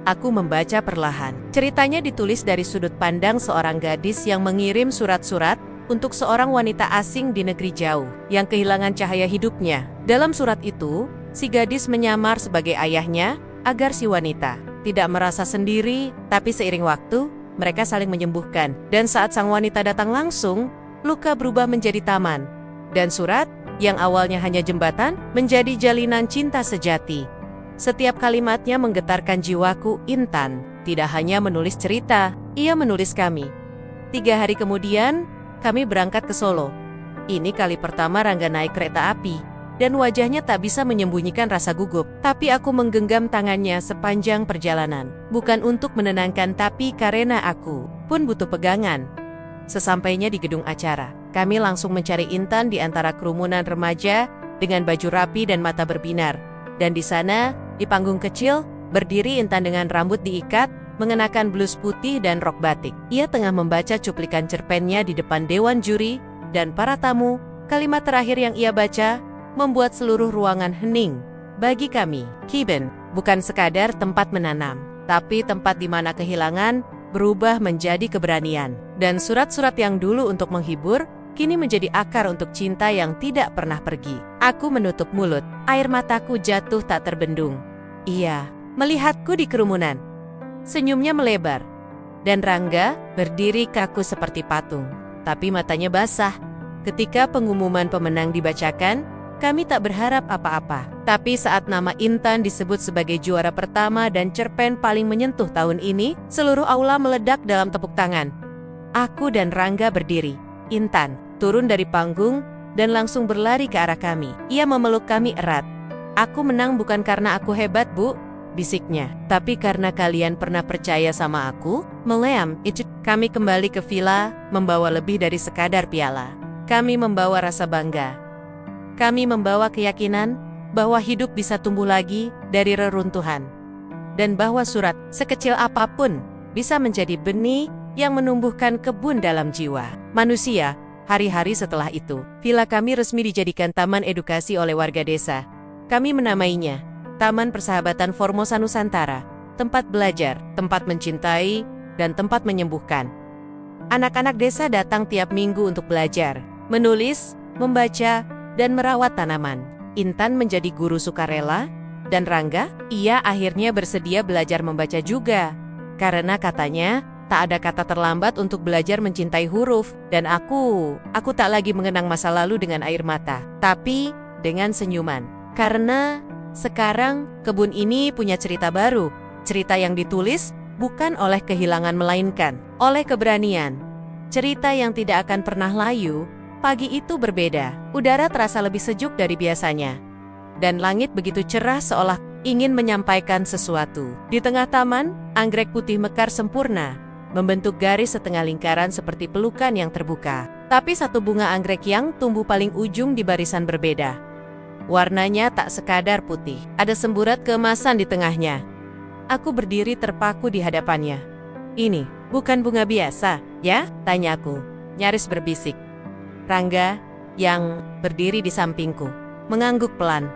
Aku membaca perlahan. Ceritanya ditulis dari sudut pandang seorang gadis yang mengirim surat-surat untuk seorang wanita asing di negeri jauh yang kehilangan cahaya hidupnya. Dalam surat itu, si gadis menyamar sebagai ayahnya agar si wanita tidak merasa sendiri, tapi seiring waktu, mereka saling menyembuhkan. Dan saat sang wanita datang langsung, luka berubah menjadi taman. Dan surat, yang awalnya hanya jembatan, menjadi jalinan cinta sejati. Setiap kalimatnya menggetarkan jiwaku. Intan tidak hanya menulis cerita, ia menulis kami. 3 hari kemudian, kami berangkat ke Solo. Ini kali pertama Rangga naik kereta api, dan wajahnya tak bisa menyembunyikan rasa gugup. Tapi aku menggenggam tangannya sepanjang perjalanan. Bukan untuk menenangkan, tapi karena aku pun butuh pegangan. Sesampainya di gedung acara, kami langsung mencari Intan di antara kerumunan remaja dengan baju rapi dan mata berbinar. Dan di sana, di panggung kecil, berdiri Intan dengan rambut diikat, mengenakan blus putih dan rok batik. Ia tengah membaca cuplikan cerpennya di depan dewan juri dan para tamu. Kalimat terakhir yang ia baca membuat seluruh ruangan hening. Bagi kami, Kibben bukan sekadar tempat menanam, tapi tempat di mana kehilangan berubah menjadi keberanian. Dan surat-surat yang dulu untuk menghibur, kini menjadi akar untuk cinta yang tidak pernah pergi. Aku menutup mulut, air mataku jatuh tak terbendung. Ia melihatku di kerumunan. Senyumnya melebar, dan Rangga berdiri kaku seperti patung, tapi matanya basah. Ketika pengumuman pemenang dibacakan, kami tak berharap apa-apa. Tapi saat nama Intan disebut sebagai juara pertama dan cerpen paling menyentuh tahun ini, seluruh aula meledak dalam tepuk tangan. Aku dan Rangga berdiri. Intan turun dari panggung dan langsung berlari ke arah kami. Ia memeluk kami erat. Aku menang bukan karena aku hebat, Bu, bisiknya, tapi karena kalian pernah percaya sama aku. Meleam, kami kembali ke villa, membawa lebih dari sekadar piala. Kami membawa rasa bangga. Kami membawa keyakinan bahwa hidup bisa tumbuh lagi dari reruntuhan. Dan bahwa surat, sekecil apapun, bisa menjadi benih yang menumbuhkan kebun dalam jiwa manusia. Hari-hari setelah itu, villa kami resmi dijadikan taman edukasi oleh warga desa. Kami menamainya Taman Persahabatan Formosa Nusantara, tempat belajar, tempat mencintai, dan tempat menyembuhkan. Anak-anak desa datang tiap minggu untuk belajar, menulis, membaca, dan merawat tanaman. Intan menjadi guru sukarela, dan Rangga, ia akhirnya bersedia belajar membaca juga. Karena katanya, tak ada kata terlambat untuk belajar mencintai huruf. Dan aku tak lagi mengenang masa lalu dengan air mata, tapi dengan senyuman. Karena sekarang kebun ini punya cerita baru. Cerita yang ditulis bukan oleh kehilangan melainkan oleh keberanian. Cerita yang tidak akan pernah layu. Pagi itu berbeda. Udara terasa lebih sejuk dari biasanya. Dan langit begitu cerah seolah ingin menyampaikan sesuatu. Di tengah taman, anggrek putih mekar sempurna, membentuk garis setengah lingkaran seperti pelukan yang terbuka. Tapi satu bunga anggrek yang tumbuh paling ujung di barisan berbeda. Warnanya tak sekadar putih, ada semburat keemasan di tengahnya. Aku berdiri terpaku di hadapannya. Ini bukan bunga biasa, ya? Tanyaku, nyaris berbisik. Rangga, yang berdiri di sampingku, mengangguk pelan.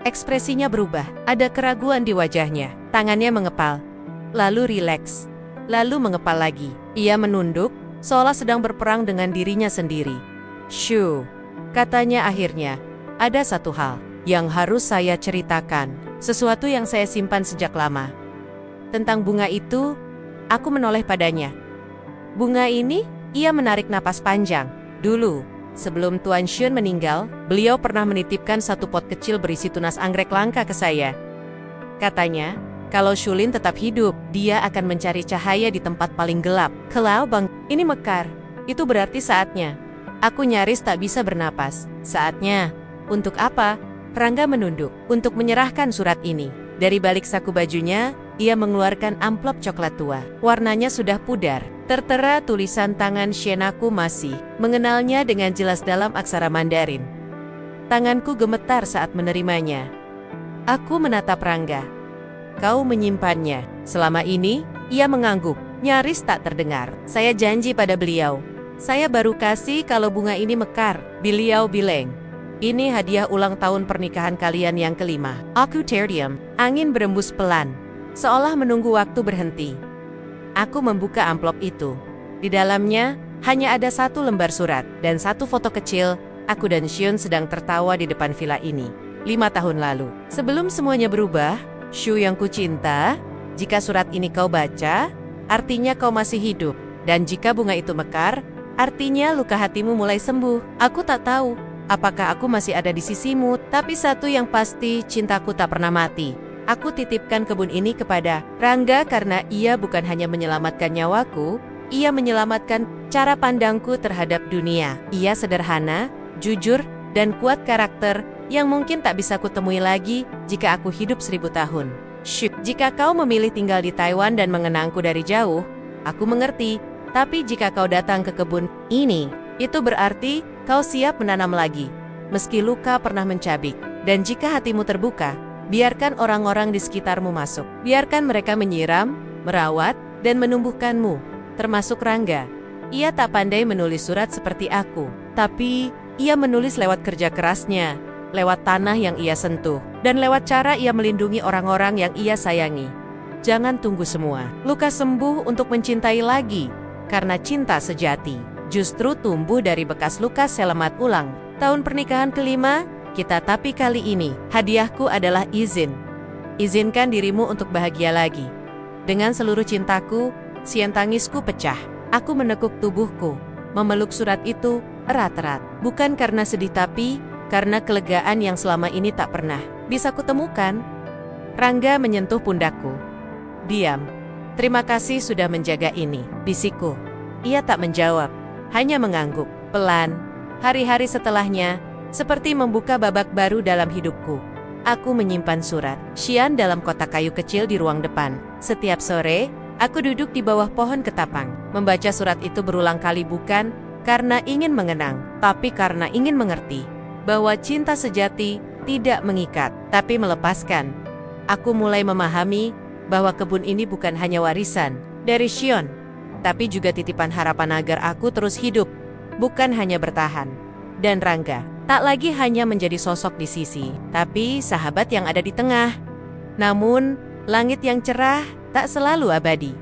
Ekspresinya berubah, ada keraguan di wajahnya. Tangannya mengepal, lalu rileks, lalu mengepal lagi. Ia menunduk, seolah sedang berperang dengan dirinya sendiri. "Shu," katanya akhirnya, "ada satu hal yang harus saya ceritakan. Sesuatu yang saya simpan sejak lama. Tentang bunga itu." Aku menoleh padanya. "Bunga ini?" Ia menarik napas panjang. "Dulu, sebelum Tuan Shun meninggal, beliau pernah menitipkan satu pot kecil berisi tunas anggrek langka ke saya. Katanya, kalau Shulin tetap hidup, dia akan mencari cahaya di tempat paling gelap. Kalau bang, ini mekar. Itu berarti saatnya." Aku nyaris tak bisa bernapas. "Saatnya? Untuk apa?" Rangga menunduk. "Untuk menyerahkan surat ini." Dari balik saku bajunya, ia mengeluarkan amplop coklat tua. Warnanya sudah pudar. Tertera tulisan tangan Shenaku masih mengenalnya dengan jelas dalam aksara Mandarin. Tanganku gemetar saat menerimanya. Aku menatap Rangga. "Kau menyimpannya selama ini?" Ia mengangguk, nyaris tak terdengar. "Saya janji pada beliau. Saya baru kasih kalau bunga ini mekar." Beliau bilang, "Ini hadiah ulang tahun pernikahan kalian yang kelima." Aku terdiam. Angin berembus pelan, seolah menunggu waktu berhenti. Aku membuka amplop itu. Di dalamnya hanya ada satu lembar surat dan satu foto kecil. Aku dan Shun sedang tertawa di depan villa ini 5 tahun lalu. "Sebelum semuanya berubah, Shu yang kucinta, jika surat ini kau baca, artinya kau masih hidup. Dan jika bunga itu mekar, artinya luka hatimu mulai sembuh. Aku tak tahu apakah aku masih ada di sisimu, tapi satu yang pasti, cintaku tak pernah mati. Aku titipkan kebun ini kepada Rangga karena ia bukan hanya menyelamatkan nyawaku, ia menyelamatkan cara pandangku terhadap dunia. Ia sederhana, jujur, dan kuat karakter yang mungkin tak bisa kutemui lagi jika aku hidup 1000 tahun. Jika kau memilih tinggal di Taiwan dan mengenangku dari jauh, aku mengerti. Tapi jika kau datang ke kebun ini, itu berarti kau siap menanam lagi, meski luka pernah mencabik. Dan jika hatimu terbuka, biarkan orang-orang di sekitarmu masuk. Biarkan mereka menyiram, merawat, dan menumbuhkanmu, termasuk Rangga. Ia tak pandai menulis surat seperti aku, tapi ia menulis lewat kerja kerasnya, lewat tanah yang ia sentuh, dan lewat cara ia melindungi orang-orang yang ia sayangi. Jangan tunggu semua luka sembuh untuk mencintai lagi, karena cinta sejati justru tumbuh dari bekas luka selamat ulang. Tahun pernikahan kelima kita, tapi kali ini hadiahku adalah izin. Izinkan dirimu untuk bahagia lagi. Dengan seluruh cintaku, sian tangisku pecah. Aku menekuk tubuhku, memeluk surat itu erat-erat. Bukan karena sedih, tapi karena kelegaan yang selama ini tak pernah bisa kutemukan. Rangga menyentuh pundakku. Diam. Terima kasih sudah menjaga ini, bisikku. Ia tak menjawab, hanya mengangguk. Pelan, hari-hari setelahnya, seperti membuka babak baru dalam hidupku. Aku menyimpan surat Xian dalam kotak kayu kecil di ruang depan. Setiap sore, aku duduk di bawah pohon ketapang, membaca surat itu berulang kali, bukan karena ingin mengenang, tapi karena ingin mengerti bahwa cinta sejati tidak mengikat, tapi melepaskan. Aku mulai memahami bahwa kebun ini bukan hanya warisan dari Xion, tapi juga titipan harapan agar aku terus hidup, bukan hanya bertahan. Dan Rangga tak lagi hanya menjadi sosok di sisi, tapi sahabat yang ada di tengah. Namun, langit yang cerah tak selalu abadi.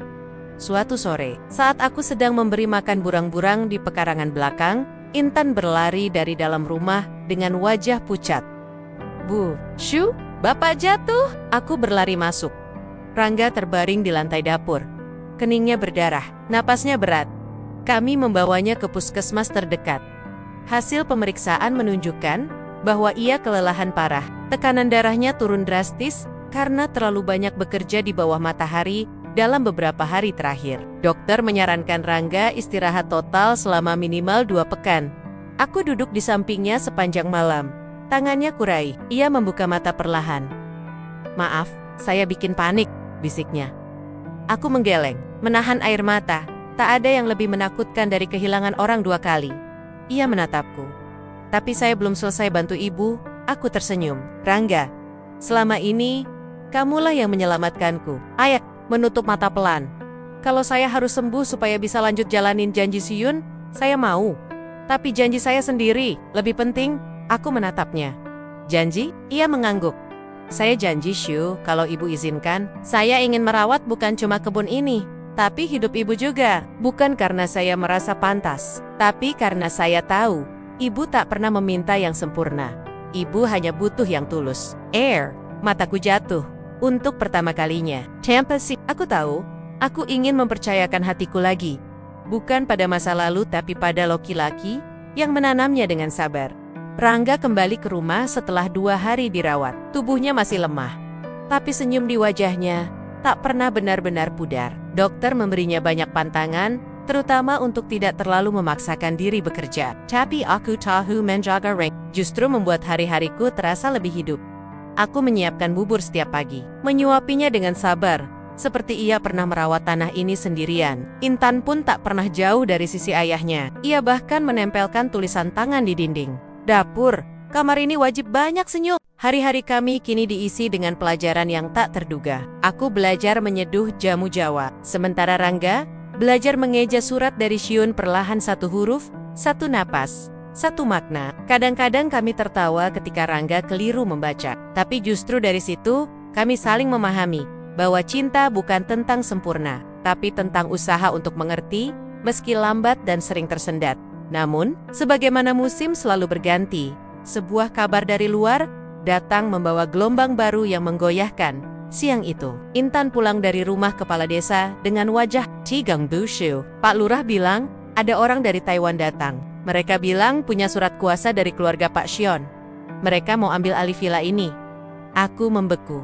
Suatu sore, saat aku sedang memberi makan burang-burang di pekarangan belakang, Intan berlari dari dalam rumah dengan wajah pucat. Bu, Shu, Bapak jatuh. Aku berlari masuk. Rangga terbaring di lantai dapur. Keningnya berdarah, napasnya berat. Kami membawanya ke puskesmas terdekat. Hasil pemeriksaan menunjukkan bahwa ia kelelahan parah. Tekanan darahnya turun drastis karena terlalu banyak bekerja di bawah matahari dalam beberapa hari terakhir. Dokter menyarankan Rangga istirahat total selama minimal 2 pekan. Aku duduk di sampingnya sepanjang malam. Tangannya kurai. Ia membuka mata perlahan. Maaf, saya bikin panik, bisiknya. Aku menggeleng, menahan air mata. Tak ada yang lebih menakutkan dari kehilangan orang 2 kali. Ia menatapku. Tapi saya belum selesai bantu ibu. Aku tersenyum. Rangga, selama ini, kamulah yang menyelamatkanku. Ayat menutup mata pelan. Kalau saya harus sembuh supaya bisa lanjut jalanin janji Siyun, saya mau. Tapi janji saya sendiri, lebih penting. Aku menatapnya. Janji? Ia mengangguk. Saya janji, Shu, kalau ibu izinkan, saya ingin merawat bukan cuma kebun ini, tapi hidup ibu juga. Bukan karena saya merasa pantas, tapi karena saya tahu, ibu tak pernah meminta yang sempurna. Ibu hanya butuh yang tulus. Air, mataku jatuh. Untuk pertama kalinya. Tempesi, aku tahu, aku ingin mempercayakan hatiku lagi. Bukan pada masa lalu, tapi pada laki-laki yang menanamnya dengan sabar. Rangga kembali ke rumah setelah 2 hari dirawat. Tubuhnya masih lemah, tapi senyum di wajahnya tak pernah benar-benar pudar. Dokter memberinya banyak pantangan, terutama untuk tidak terlalu memaksakan diri bekerja. Tapi aku tahu menjaga Reng justru membuat hari-hariku terasa lebih hidup. Aku menyiapkan bubur setiap pagi, menyuapinya dengan sabar, seperti ia pernah merawat tanah ini sendirian. Intan pun tak pernah jauh dari sisi ayahnya. Ia bahkan menempelkan tulisan tangan di dinding. Dapur, kamar ini wajib banyak senyum. Hari-hari kami kini diisi dengan pelajaran yang tak terduga. Aku belajar menyeduh jamu Jawa, sementara Rangga belajar mengeja surat dari Siyun perlahan, 1 huruf, 1 napas, 1 makna. Kadang-kadang kami tertawa ketika Rangga keliru membaca. Tapi justru dari situ, kami saling memahami bahwa cinta bukan tentang sempurna, tapi tentang usaha untuk mengerti, meski lambat dan sering tersendat. Namun, sebagaimana musim selalu berganti, sebuah kabar dari luar datang membawa gelombang baru yang menggoyahkan. Siang itu, Intan pulang dari rumah kepala desa dengan wajah Tigang Bushu. Pak Lurah bilang, ada orang dari Taiwan datang. Mereka bilang punya surat kuasa dari keluarga Pak Xion. Mereka mau ambil alih villa ini. Aku membeku.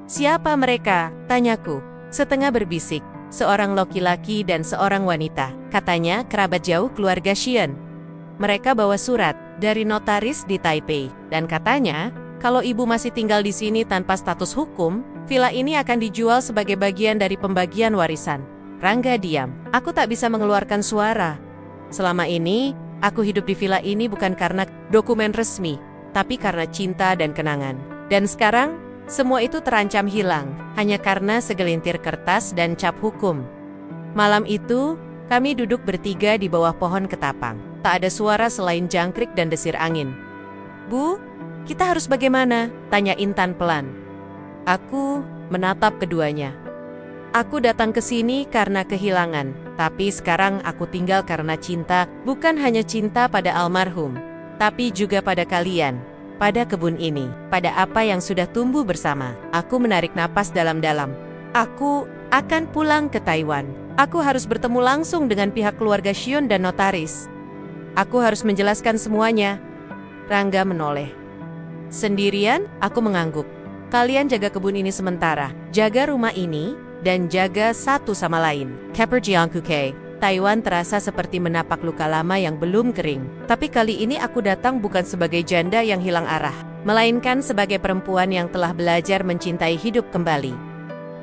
Siapa mereka? Tanyaku, setengah berbisik. Seorang laki-laki dan seorang wanita. Katanya kerabat jauh keluarga Xion. Mereka bawa surat dari notaris di Taipei. Dan katanya, kalau ibu masih tinggal di sini tanpa status hukum, villa ini akan dijual sebagai bagian dari pembagian warisan. Rangga diam. Aku tak bisa mengeluarkan suara. Selama ini, aku hidup di villa ini bukan karena dokumen resmi, tapi karena cinta dan kenangan. Dan sekarang, Semua itu terancam hilang, hanya karena segelintir kertas dan cap hukum. Malam itu, kami duduk bertiga di bawah pohon ketapang. Tak ada suara selain jangkrik dan desir angin. "Bu, kita harus bagaimana?" tanya Intan pelan. Aku menatap keduanya. "Aku datang ke sini karena kehilangan, tapi sekarang aku tinggal karena cinta, bukan hanya cinta pada almarhum, tapi juga pada kalian, pada kebun ini, pada apa yang sudah tumbuh bersama." Aku menarik napas dalam-dalam. Aku akan pulang ke Taiwan. Aku harus bertemu langsung dengan pihak keluarga Shun dan notaris. Aku harus menjelaskan semuanya. Rangga menoleh. "Sendirian?" Aku mengangguk. "Kalian jaga kebun ini sementara, jaga rumah ini, dan jaga satu sama lain." Keperjiangkuke, Taiwan terasa seperti menapak luka lama yang belum kering. Tapi kali ini aku datang bukan sebagai janda yang hilang arah, melainkan sebagai perempuan yang telah belajar mencintai hidup kembali.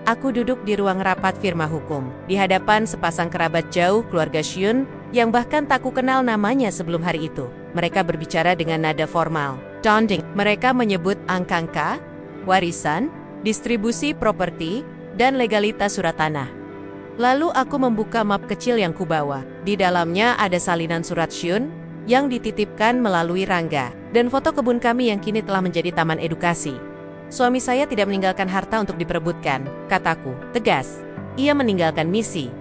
Aku duduk di ruang rapat firma hukum, di hadapan sepasang kerabat jauh keluarga Shun, yang bahkan tak ku kenal namanya sebelum hari itu. Mereka berbicara dengan nada formal. Donding, mereka menyebut angka-angka, warisan, distribusi properti, dan legalitas surat tanah. Lalu aku membuka map kecil yang kubawa. Di dalamnya ada salinan surat Shun yang dititipkan melalui Rangga, dan foto kebun kami yang kini telah menjadi taman edukasi. "Suami saya tidak meninggalkan harta untuk diperebutkan," kataku, tegas. "Ia meninggalkan misi.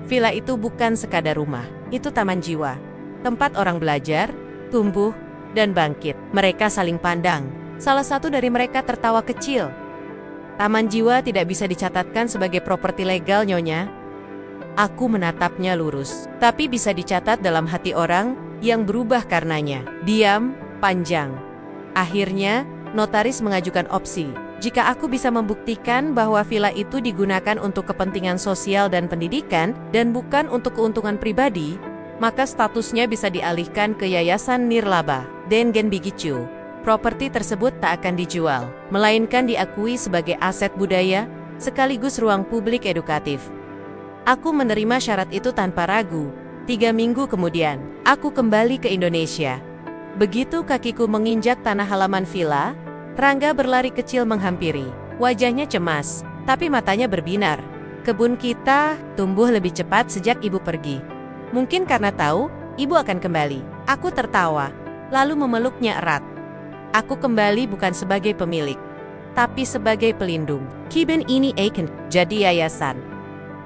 Villa itu bukan sekadar rumah, itu taman jiwa. Tempat orang belajar, tumbuh, dan bangkit." Mereka saling pandang. Salah satu dari mereka tertawa kecil. "Taman jiwa tidak bisa dicatatkan sebagai properti legal, Nyonya." Aku menatapnya lurus. "Tapi bisa dicatat dalam hati orang yang berubah karenanya." Diam, panjang. Akhirnya, notaris mengajukan opsi. Jika aku bisa membuktikan bahwa villa itu digunakan untuk kepentingan sosial dan pendidikan, dan bukan untuk keuntungan pribadi, maka statusnya bisa dialihkan ke Yayasan Nirlaba, Dengen Bigicu. Properti tersebut tak akan dijual, melainkan diakui sebagai aset budaya, sekaligus ruang publik edukatif. Aku menerima syarat itu tanpa ragu. 3 minggu kemudian, aku kembali ke Indonesia. Begitu kakiku menginjak tanah halaman villa, Rangga berlari kecil menghampiri. Wajahnya cemas, tapi matanya berbinar. "Kebun kita tumbuh lebih cepat sejak ibu pergi. Mungkin karena tahu, ibu akan kembali." Aku tertawa, lalu memeluknya erat. Aku kembali bukan sebagai pemilik, tapi sebagai pelindung. Kibin ini akan jadi yayasan.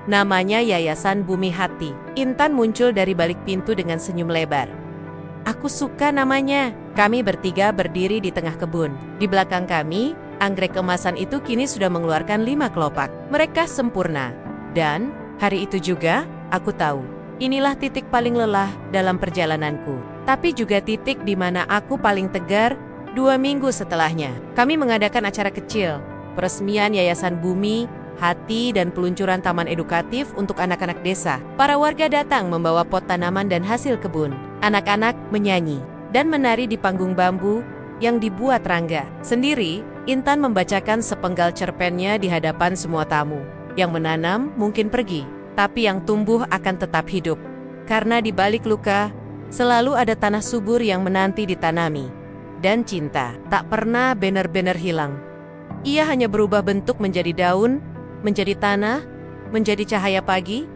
Namanya Yayasan Bumi Hati. Intan muncul dari balik pintu dengan senyum lebar. "Aku suka namanya." Kami bertiga berdiri di tengah kebun. Di belakang kami, anggrek kemasan itu kini sudah mengeluarkan 5 kelopak. Mereka sempurna. Dan, hari itu juga, aku tahu, inilah titik paling lelah dalam perjalananku. Tapi juga titik di mana aku paling tegar. 2 minggu setelahnya, kami mengadakan acara kecil, peresmian Yayasan Bumi Hati dan peluncuran taman edukatif untuk anak-anak desa. Para warga datang membawa pot tanaman dan hasil kebun. Anak-anak menyanyi dan menari di panggung bambu yang dibuat Rangga. Sendiri, Intan membacakan sepenggal cerpennya di hadapan semua tamu. Yang menanam mungkin pergi, tapi yang tumbuh akan tetap hidup. Karena di balik luka, selalu ada tanah subur yang menanti ditanami. Dan cinta tak pernah benar-benar hilang. Ia hanya berubah bentuk menjadi daun, menjadi tanah, menjadi cahaya pagi.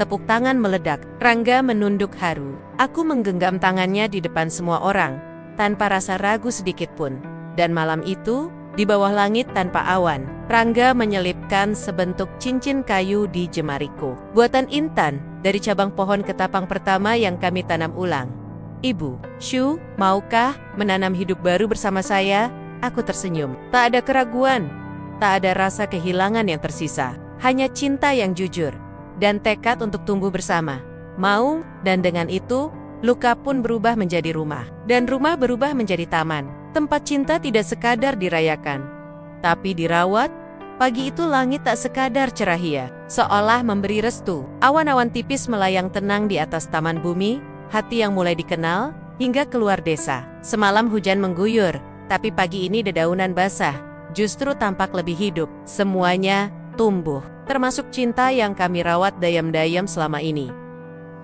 Tepuk tangan meledak. Rangga menunduk haru. Aku menggenggam tangannya di depan semua orang, tanpa rasa ragu sedikit pun. Dan malam itu, di bawah langit tanpa awan, Rangga menyelipkan sebentuk cincin kayu di jemariku. Buatan Intan, dari cabang pohon ketapang pertama yang kami tanam ulang. "Ibu, Shu, maukah menanam hidup baru bersama saya?" Aku tersenyum. Tak ada keraguan, tak ada rasa kehilangan yang tersisa. Hanya cinta yang jujur, dan tekad untuk tumbuh bersama. Mau, dan dengan itu, luka pun berubah menjadi rumah. Dan rumah berubah menjadi taman. Tempat cinta tidak sekadar dirayakan, tapi dirawat. Pagi itu langit tak sekadar cerahia, seolah memberi restu. Awan-awan tipis melayang tenang di atas taman bumi, hati yang mulai dikenal, hingga keluar desa. Semalam hujan mengguyur, tapi pagi ini dedaunan basah, justru tampak lebih hidup. Semuanya tumbuh, termasuk cinta yang kami rawat dayam-dayam selama ini.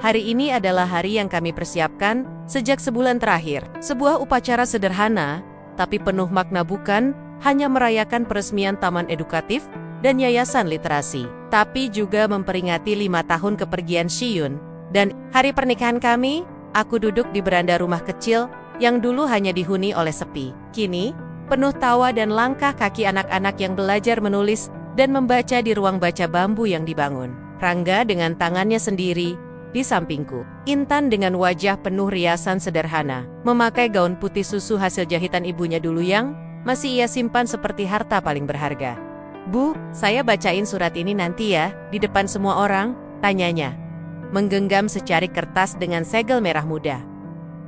Hari ini adalah hari yang kami persiapkan sejak sebulan terakhir. Sebuah upacara sederhana, tapi penuh makna bukan hanya merayakan peresmian taman edukatif dan yayasan literasi, tapi juga memperingati 5 tahun kepergian Shiyun. Dan hari pernikahan kami, aku duduk di beranda rumah kecil yang dulu hanya dihuni oleh sepi. Kini, penuh tawa dan langkah kaki anak-anak yang belajar menulis dan membaca di ruang baca bambu yang dibangun. Rangga dengan tangannya sendiri di sampingku. Intan dengan wajah penuh riasan sederhana, memakai gaun putih susu hasil jahitan ibunya dulu yang masih ia simpan seperti harta paling berharga. "Bu, saya bacain surat ini nanti ya, di depan semua orang?" tanyanya, menggenggam secarik kertas dengan segel merah muda.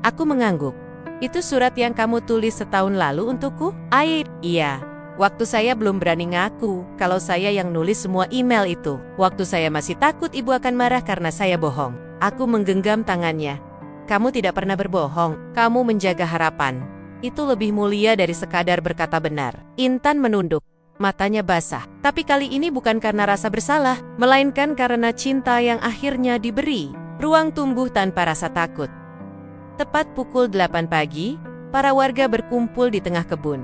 Aku mengangguk. "Itu surat yang kamu tulis setahun lalu untukku?" Iya. Waktu saya belum berani ngaku kalau saya yang nulis semua email itu. Waktu saya masih takut ibu akan marah karena saya bohong. Aku menggenggam tangannya. "Kamu tidak pernah berbohong, kamu menjaga harapan. Itu lebih mulia dari sekadar berkata benar." Intan menunduk, matanya basah. Tapi kali ini bukan karena rasa bersalah, melainkan karena cinta yang akhirnya diberi ruang tumbuh tanpa rasa takut. Tepat pukul 8 pagi, para warga berkumpul di tengah kebun.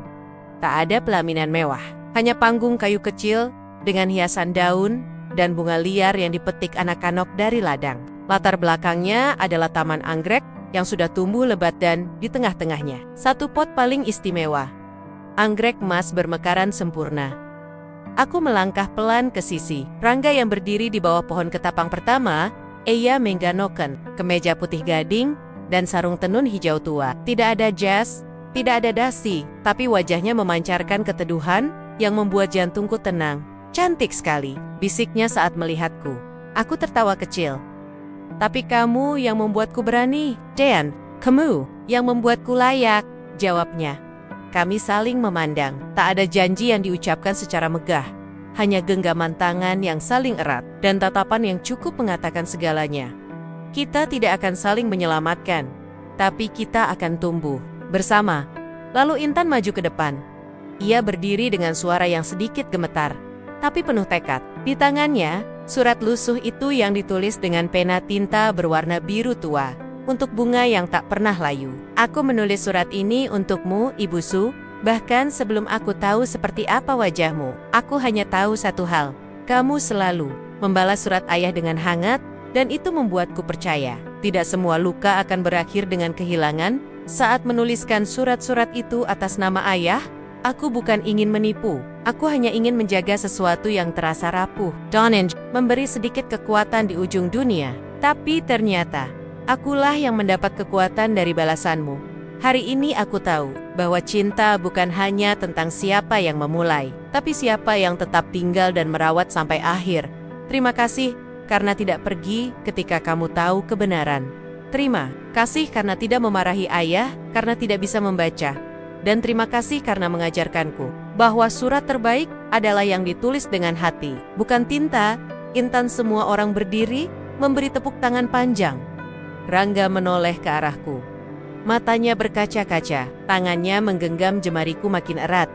Tak ada pelaminan mewah, hanya panggung kayu kecil dengan hiasan daun dan bunga liar yang dipetik anak-anak dari ladang. Latar belakangnya adalah taman anggrek yang sudah tumbuh lebat dan di tengah-tengahnya satu pot paling istimewa. Anggrek emas bermekaran sempurna. Aku melangkah pelan ke sisi Rangga yang berdiri di bawah pohon ketapang pertama. Ia mengganokan kemeja putih gading dan sarung tenun hijau tua. Tidak ada jas, tidak ada dasi, tapi wajahnya memancarkan keteduhan yang membuat jantungku tenang. "Cantik sekali," bisiknya saat melihatku. Aku tertawa kecil. "Tapi kamu yang membuatku berani, Dan. Kamu yang membuatku layak," jawabnya. Kami saling memandang. Tak ada janji yang diucapkan secara megah. Hanya genggaman tangan yang saling erat dan tatapan yang cukup mengatakan segalanya. Kita tidak akan saling menyelamatkan, tapi kita akan tumbuh bersama. Lalu Intan maju ke depan. Ia berdiri dengan suara yang sedikit gemetar, tapi penuh tekad. Di tangannya, surat lusuh itu yang ditulis dengan pena tinta berwarna biru tua, untuk bunga yang tak pernah layu. "Aku menulis surat ini untukmu, Ibu Su, bahkan sebelum aku tahu seperti apa wajahmu. Aku hanya tahu satu hal, kamu selalu membalas surat ayah dengan hangat, dan itu membuatku percaya. Tidak semua luka akan berakhir dengan kehilangan." Saat menuliskan surat-surat itu atas nama ayah, aku bukan ingin menipu. Aku hanya ingin menjaga sesuatu yang terasa rapuh. Donenge memberi sedikit kekuatan di ujung dunia. Tapi ternyata, akulah yang mendapat kekuatan dari balasanmu. Hari ini aku tahu bahwa cinta bukan hanya tentang siapa yang memulai, tapi siapa yang tetap tinggal dan merawat sampai akhir. Terima kasih karena tidak pergi ketika kamu tahu kebenaran. Terima kasih karena tidak memarahi ayah karena tidak bisa membaca. Dan terima kasih karena mengajarkanku bahwa surat terbaik adalah yang ditulis dengan hati, bukan tinta. Intan semua orang berdiri, memberi tepuk tangan panjang. Rangga menoleh ke arahku. Matanya berkaca-kaca, tangannya menggenggam jemariku makin erat.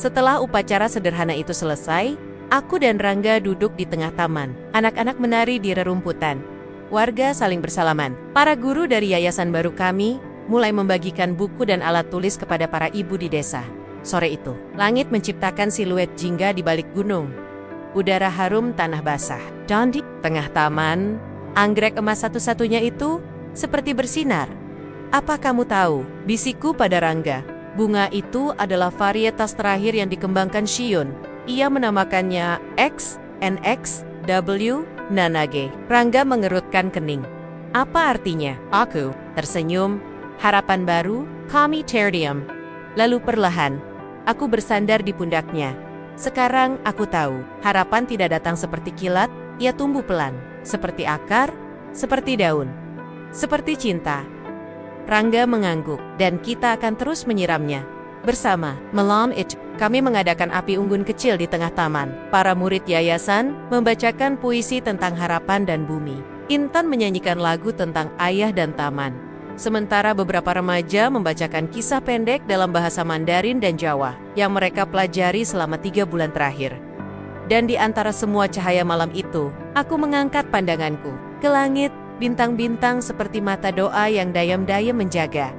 Setelah upacara sederhana itu selesai, aku dan Rangga duduk di tengah taman. Anak-anak menari di rerumputan. Warga saling bersalaman. Para guru dari yayasan baru kami mulai membagikan buku dan alat tulis kepada para ibu di desa. Sore itu, langit menciptakan siluet jingga di balik gunung. Udara harum tanah basah. Dan di tengah taman, anggrek emas satu-satunya itu seperti bersinar. "Apa kamu tahu?" bisikku pada Rangga. "Bunga itu adalah varietas terakhir yang dikembangkan Shiyun. Ia menamakannya XNXW Nanage." Rangga mengerutkan kening. "Apa artinya?" Aku tersenyum. "Harapan baru, kami Terdium." Lalu perlahan, aku bersandar di pundaknya. Sekarang aku tahu, harapan tidak datang seperti kilat, ia tumbuh pelan. Seperti akar, seperti daun, seperti cinta. Rangga mengangguk, dan kita akan terus menyiramnya. Bersama, malam itu, kami mengadakan api unggun kecil di tengah taman. Para murid yayasan membacakan puisi tentang harapan dan bumi. Intan menyanyikan lagu tentang ayah dan taman. Sementara beberapa remaja membacakan kisah pendek dalam bahasa Mandarin dan Jawa yang mereka pelajari selama 3 bulan terakhir. Dan di antara semua cahaya malam itu, aku mengangkat pandanganku ke langit, bintang-bintang seperti mata doa yang dayam-dayam menjaga.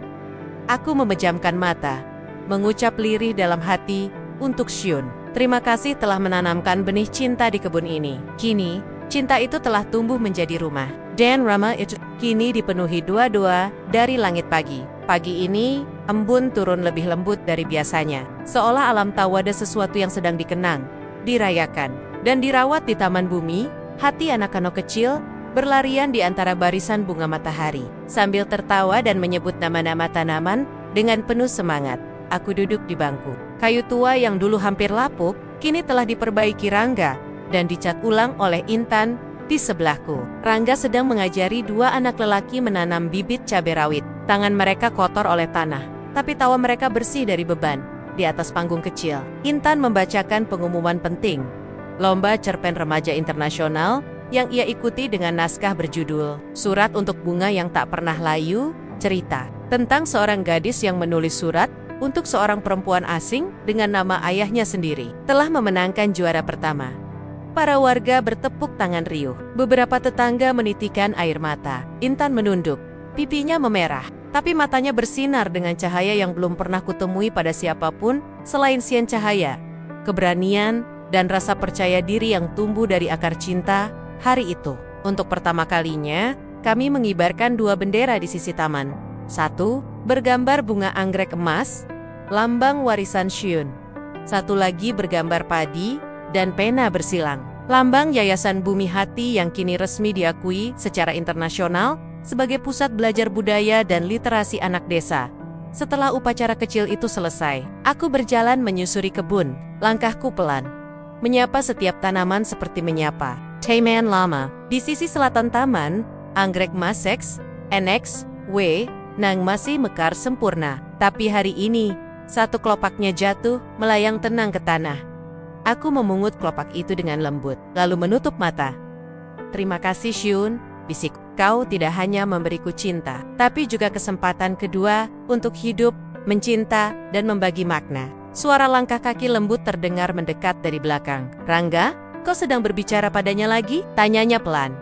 Aku memejamkan mata, mengucap lirih dalam hati, untuk Shun. Terima kasih telah menanamkan benih cinta di kebun ini. Kini, cinta itu telah tumbuh menjadi rumah. Dan Rama itu kini dipenuhi doa-doa dari langit pagi. Pagi ini, embun turun lebih lembut dari biasanya. Seolah alam tahu ada sesuatu yang sedang dikenang, dirayakan, dan dirawat di taman bumi. Hati anak-anak kecil berlarian di antara barisan bunga matahari. Sambil tertawa dan menyebut nama-nama tanaman dengan penuh semangat, aku duduk di bangku kayu tua yang dulu hampir lapuk, kini telah diperbaiki Rangga dan dicat ulang oleh Intan di sebelahku. Rangga sedang mengajari dua anak lelaki menanam bibit cabai rawit. Tangan mereka kotor oleh tanah, tapi tawa mereka bersih dari beban. Di atas panggung kecil, Intan membacakan pengumuman penting. Lomba cerpen remaja internasional yang ia ikuti dengan naskah berjudul Surat untuk Bunga yang Tak Pernah Layu, cerita tentang seorang gadis yang menulis surat untuk seorang perempuan asing dengan nama ayahnya sendiri, telah memenangkan juara pertama. Para warga bertepuk tangan riuh. Beberapa tetangga menitikan air mata. Intan menunduk, pipinya memerah, tapi matanya bersinar dengan cahaya yang belum pernah kutemui pada siapapun selain sian cahaya, keberanian, dan rasa percaya diri yang tumbuh dari akar cinta. Hari itu, untuk pertama kalinya, kami mengibarkan dua bendera di sisi taman. Satu, bergambar bunga anggrek emas, lambang warisan Shun. Satu lagi bergambar padi dan pena bersilang, lambang Yayasan Bumi Hati yang kini resmi diakui secara internasional sebagai pusat belajar budaya dan literasi anak desa. Setelah upacara kecil itu selesai, aku berjalan menyusuri kebun. Langkahku pelan, menyapa setiap tanaman seperti menyapa Taman Lama. Di sisi selatan taman, anggrek Masex, NX, W, Nang masih mekar sempurna. Tapi hari ini, satu kelopaknya jatuh, melayang tenang ke tanah. Aku memungut kelopak itu dengan lembut, lalu menutup mata. Terima kasih Shun, bisik. Kau tidak hanya memberiku cinta, tapi juga kesempatan kedua untuk hidup, mencinta, dan membagi makna. Suara langkah kaki lembut terdengar mendekat dari belakang. Rangga, kau sedang berbicara padanya lagi? Tanyanya pelan.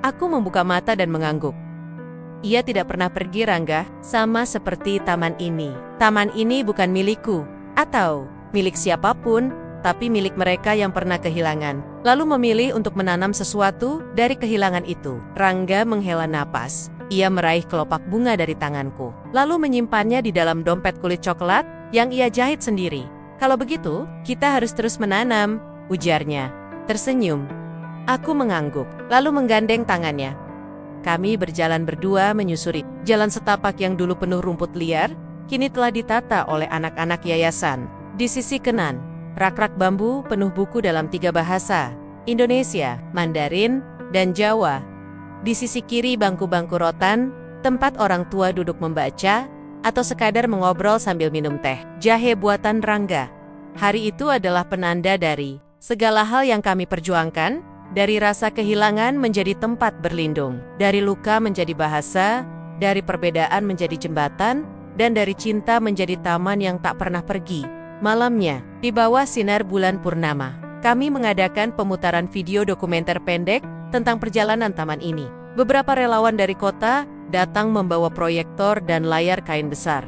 Aku membuka mata dan mengangguk. Ia tidak pernah pergi, Rangga, sama seperti taman ini. Taman ini bukan milikku, atau milik siapapun, tapi milik mereka yang pernah kehilangan, lalu memilih untuk menanam sesuatu dari kehilangan itu. Rangga menghela napas. Ia meraih kelopak bunga dari tanganku, lalu menyimpannya di dalam dompet kulit coklat yang ia jahit sendiri. Kalau begitu, kita harus terus menanam, ujarnya. Tersenyum. Aku mengangguk, lalu menggandeng tangannya. Kami berjalan berdua menyusuri jalan setapak yang dulu penuh rumput liar, kini telah ditata oleh anak-anak yayasan. Di sisi kanan, rak-rak bambu penuh buku dalam 3 bahasa, Indonesia, Mandarin, dan Jawa. Di sisi kiri bangku-bangku rotan, tempat orang tua duduk membaca, atau sekadar mengobrol sambil minum teh. Jahe buatan Rangga. Hari itu adalah penanda dari segala hal yang kami perjuangkan, dari rasa kehilangan menjadi tempat berlindung, dari luka menjadi bahasa, dari perbedaan menjadi jembatan, dan dari cinta menjadi taman yang tak pernah pergi. Malamnya, di bawah sinar bulan purnama, kami mengadakan pemutaran video dokumenter pendek tentang perjalanan taman ini. Beberapa relawan dari kota datang membawa proyektor dan layar kain besar.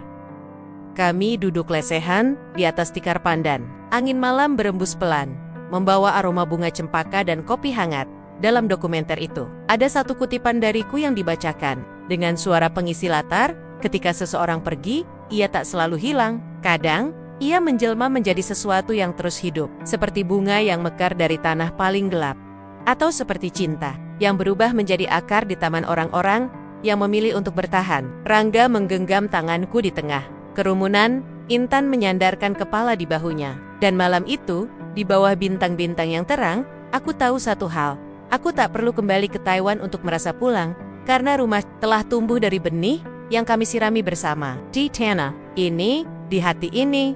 Kami duduk lesehan di atas tikar pandan. Angin malam berembus pelan, membawa aroma bunga cempaka dan kopi hangat. Dalam dokumenter itu, ada satu kutipan dariku yang dibacakan. Dengan suara pengisi latar, ketika seseorang pergi, ia tak selalu hilang. Kadang, ia menjelma menjadi sesuatu yang terus hidup. Seperti bunga yang mekar dari tanah paling gelap. Atau seperti cinta, yang berubah menjadi akar di taman orang-orang yang memilih untuk bertahan. Rangga menggenggam tanganku di tengah kerumunan. Intan menyandarkan kepala di bahunya. Dan malam itu, di bawah bintang-bintang yang terang, aku tahu satu hal. Aku tak perlu kembali ke Taiwan untuk merasa pulang, karena rumah telah tumbuh dari benih yang kami sirami bersama. Di tanah ini, di hati ini,